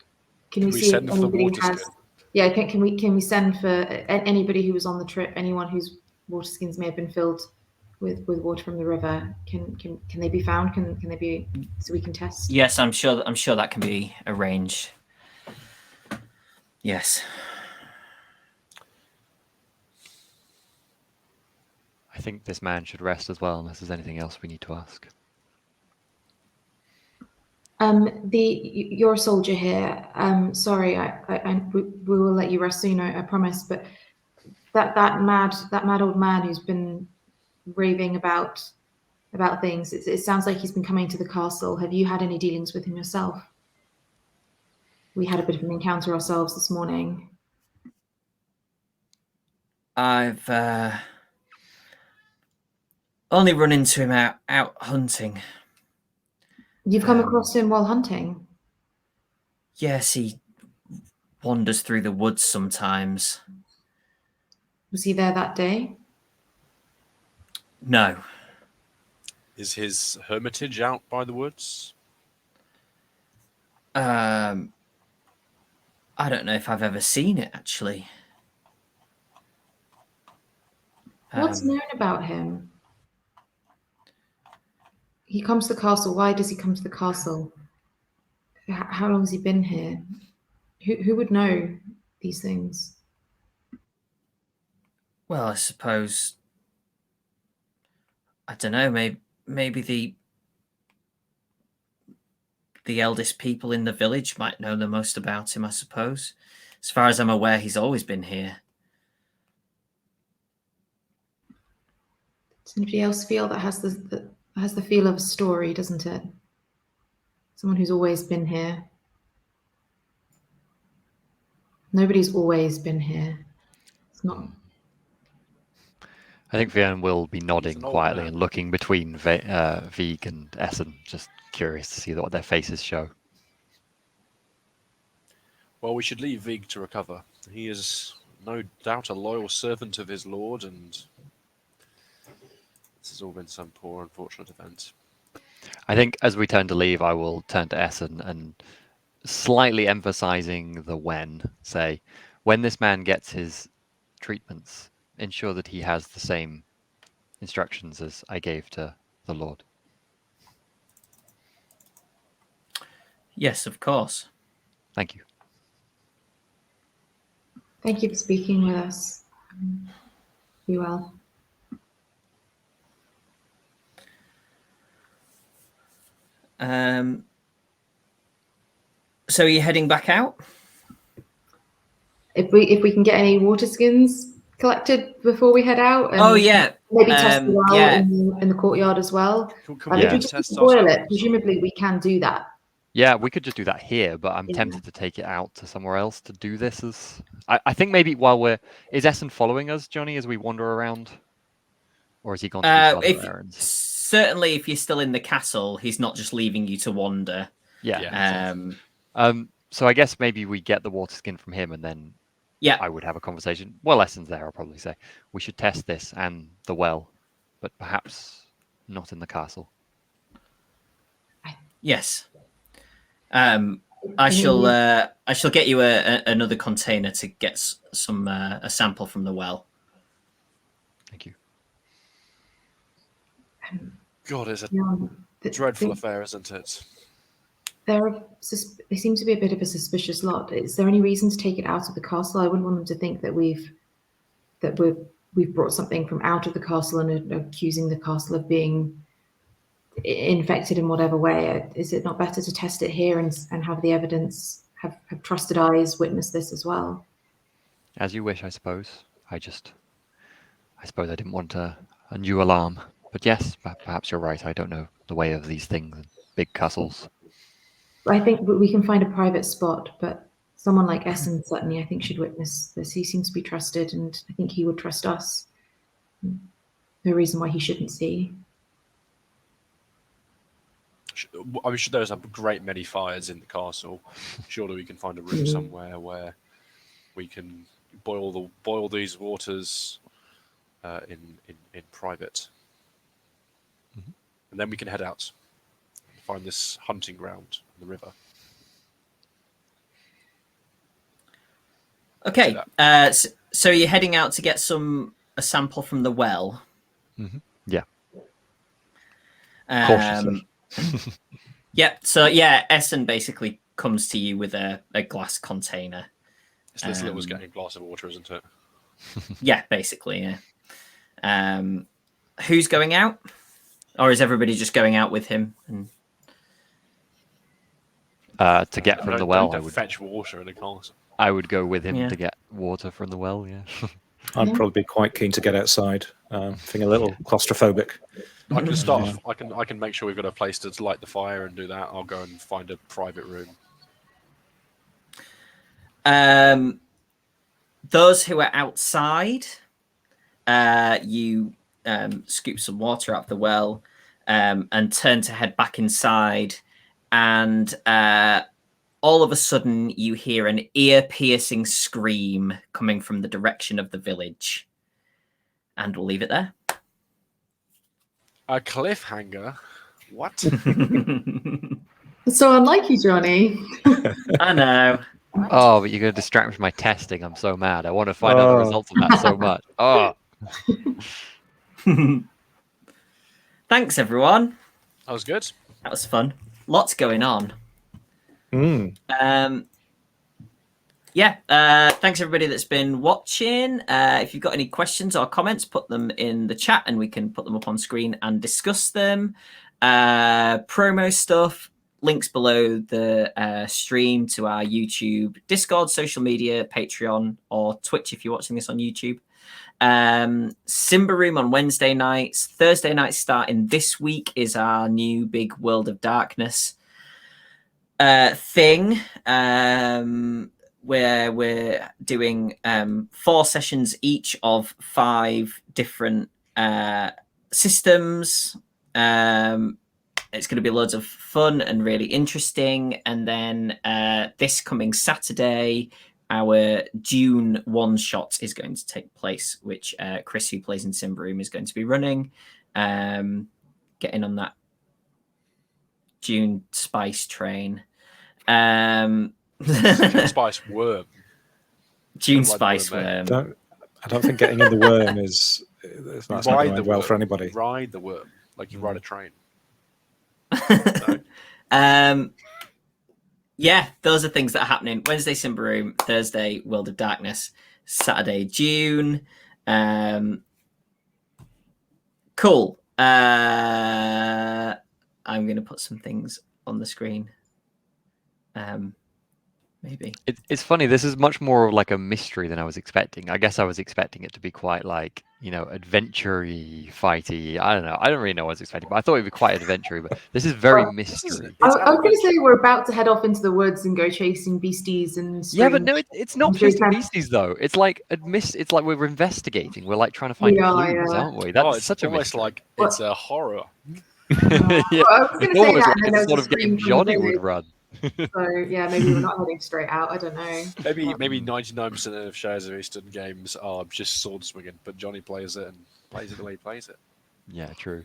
we see send if for the anybody water has? skin? Yeah, can we send for anybody who was on the trip, anyone whose water skins may have been filled with water from the river. Can they be found? Can they be, so we can test? Yes, I'm sure that can be arranged. Yes. I think this man should rest as well, unless there's anything else we need to ask. You're a soldier here. Sorry, we will let you rest soon, I promise. But that mad old man who's been raving about things. It sounds like he's been coming to the castle. Have you had any dealings with him yourself? We had a bit of an encounter ourselves this morning. I've only run into him out hunting. You've come across him while hunting? Yes, he wanders through the woods sometimes. Was he there that day? No. Is his hermitage out by the woods? I don't know if I've ever seen it, actually. What's known about him? He comes to the castle. Why does he come to the castle? How long has he been here? Who would know these things? Well, I suppose, I don't know, maybe the eldest people in the village might know the most about him, I suppose. As far as I'm aware, he's always been here. Does anybody else feel that has the feel of a story, doesn't it? Someone who's always been here. Nobody's always been here. It's not. I think Vian will be nodding an old quietly man. and looking between Vig and Essen, just curious to see what their faces show. Well, we should leave Vig to recover. He is no doubt a loyal servant of his lord, and this has all been some poor, unfortunate event. I think as we turn to leave, I will turn to Essen and, slightly emphasizing the when, say, when this man gets his treatments, ensure that he has the same instructions as I gave to the Lord. Yes, of course. Thank you. Thank you for speaking with us. Be well. So are you heading back out? If we can get any water skins collected before we head out, and Oh, yeah. maybe test the well yeah. in the courtyard as well. Can If we we just test boil it, ourselves? presumably we can do that. Yeah, we could just do that here, but I'm Yeah. tempted to take it out to somewhere else to do this. As I think maybe while is Essen following us, Jonny, as we wander around, or has he gone to do some other errands? Certainly, if you're still in the castle, he's not just leaving you to wander. Yeah. So I guess maybe we get the water skin from him, and then I would have a conversation. Well, Essen's there. I'll probably say we should test this and the well, but perhaps not in the castle. Yes. I shall get you another container to get some a sample from the well. Thank you. God, it's a dreadful affair, isn't it? They seem to be a bit of a suspicious lot. Is there any reason to take it out of the castle? I wouldn't want them to think that we've brought something from out of the castle and are accusing the castle of being infected in whatever way. Is it not better to test it here and have the evidence, have trusted eyes witness this as well? As you wish, I suppose. I suppose I didn't want a new alarm. But yes, perhaps you're right. I don't know the way of these things, big castles. I think we can find a private spot, but someone like Essen certainly, I think, should witness this. He seems to be trusted, and I think he would trust us. No reason why he shouldn't see. I'm sure there's a great many fires in the castle. Surely we can find a room somewhere where we can boil these waters in private, and then we can head out and find this hunting ground on the river. Okay, so you're heading out to get a sample from the well. Yeah. Um, yeah. So yeah, Essen basically comes to you with a glass container. It's this little getting a glass of water, isn't it? Yeah, basically. Yeah. Who's going out, or is everybody just going out with him? And... To get from the well, I would fetch water in a castle. I would go with him Yeah. to get water from the well. Yeah. I'd probably be quite keen to get outside. Feeling a little claustrophobic. I can start. I can make sure we've got a place to light the fire and do that. I'll go and find a private room. Those who are outside, you scoop some water out of the well and turn to head back inside, and all of a sudden you hear an ear-piercing scream coming from the direction of the village. And we'll leave it there. A cliffhanger? What? So unlike you, Jonny. I know. Oh, but you're going to distract me from my testing. I'm so mad. I want to find out the results of that so much. Oh. Thanks, everyone. That was good. That was fun. Lots going on. Yeah, thanks everybody that's been watching. If you've got any questions or comments, put them in the chat and we can put them up on screen and discuss them. Promo stuff, links below the stream to our YouTube, Discord, social media, Patreon, or Twitch if you're watching this on YouTube. Simba Room on Wednesday nights. Thursday nights starting this week is our new big World of Darkness thing. Where we're doing 4 sessions each of 5 different systems. It's going to be loads of fun and really interesting. And then this coming Saturday, our June one-shot is going to take place, which Chris, who plays in Simba Room, is going to be running. Getting on that June spice train. Spice worm. June spice worm. I don't think getting in the worm is that's not going to well for anybody. Ride the worm like you ride a train. Yeah, those are things that are happening. Wednesday, Simba Room. Thursday, World of Darkness. Saturday, June. Cool. I'm going to put some things on the screen. Maybe. It's funny. This is much more like a mystery than I was expecting. I guess I was expecting it to be quite like, adventure-y, fighty. I don't know. I don't really know what I was expecting, but I thought it'd be quite adventure-y. But this is very mystery. I was going to say we're about to head off into the woods and go chasing beasties and. Yeah, but no, it's not chasing beasties though. It's like It's like we're investigating. We're like trying to find clues, aren't we? That's such a mystery. Like it's a horror. Yeah. It's almost like the sort of game Jonny would run. So yeah, maybe we're not heading straight out. I don't know. Maybe 99% of Shadows of Esteren games are just sword swinging, but Jonny plays it and plays it the way he plays it. Yeah, true.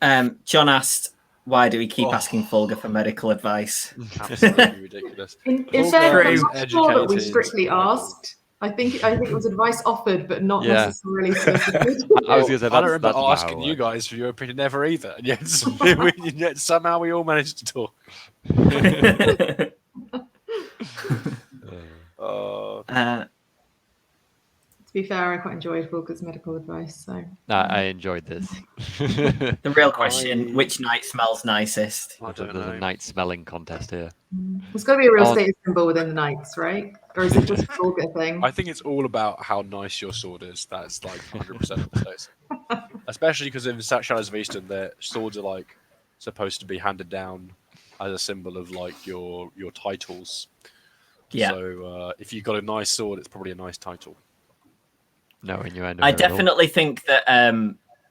John asked, "Why do we keep asking Folga for medical advice?" Absolutely ridiculous. In fairness, I'm not sure that we strictly asked. I think it was advice offered, but not necessarily solicited. I was going to say I don't remember asking you guys for your opinion ever either, and yet somehow we all managed to talk. To be fair, I quite enjoyed Volker's medical advice. So I enjoyed this. The real question: which night smells nicest? There's a night smelling contest here. There's got to be a real status symbol within the knights, right? Or is it just a Volker thing? I think it's all about how nice your sword is. That's like 100% of the status. Especially because in Shadows of Esteren, their swords are like supposed to be handed down as a symbol of like your titles. Yeah. So if you've got a nice sword, it's probably a nice title. No innuendo. I definitely think that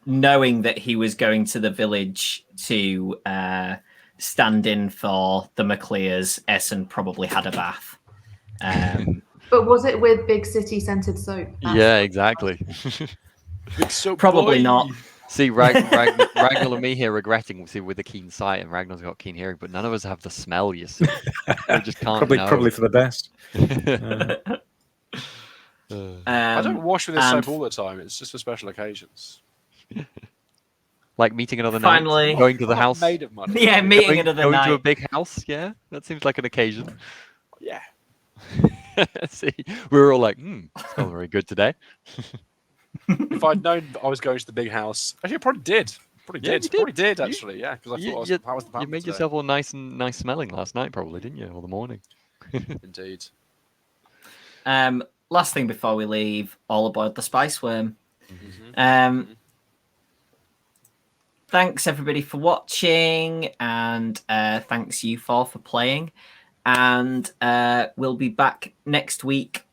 knowing that he was going to the village to stand in for the McClears, Essen probably had a bath. But was it with big city-centered soap? Yeah, exactly. Probably not. See, Ragnar and me here regretting with the keen sight, and Ragnar's got keen hearing, but none of us have the smell, you see. We just can't know. Probably for the best. I don't wash with this and soap all the time. It's just for special occasions. Like meeting another Finally- night, going to the I'm not house. made of money. Yeah, meeting going, another going to a night. big house. Yeah, that seems like an occasion. Yeah. See, we were all like, smells very good today. If I'd known I was going to the big house, actually, I probably did. Yeah, you did. Probably did You- actually. Yeah, because I You, thought you, I was the plan you for made today. yourself all nice smelling last night, probably, didn't you? Or the morning. Indeed. Last thing before we leave, all aboard the Spice Worm. Thanks everybody for watching, and thanks you four for playing. And we'll be back next week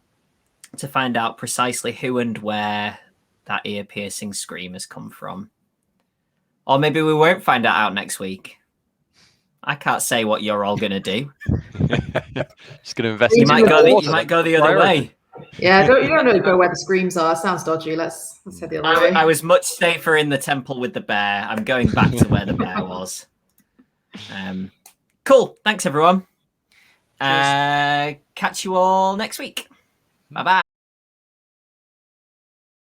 to find out precisely who and where that ear-piercing scream has come from. Or maybe we won't find that out next week. I can't say what you're all going to do. Just going to invest. You might go the other way. Yeah, you don't know go where the screams are. Sounds dodgy. Let's head the other way. I was much safer in the temple with the bear. I'm going back to where the bear was. Cool. Thanks, everyone. Catch you all next week. Bye-bye.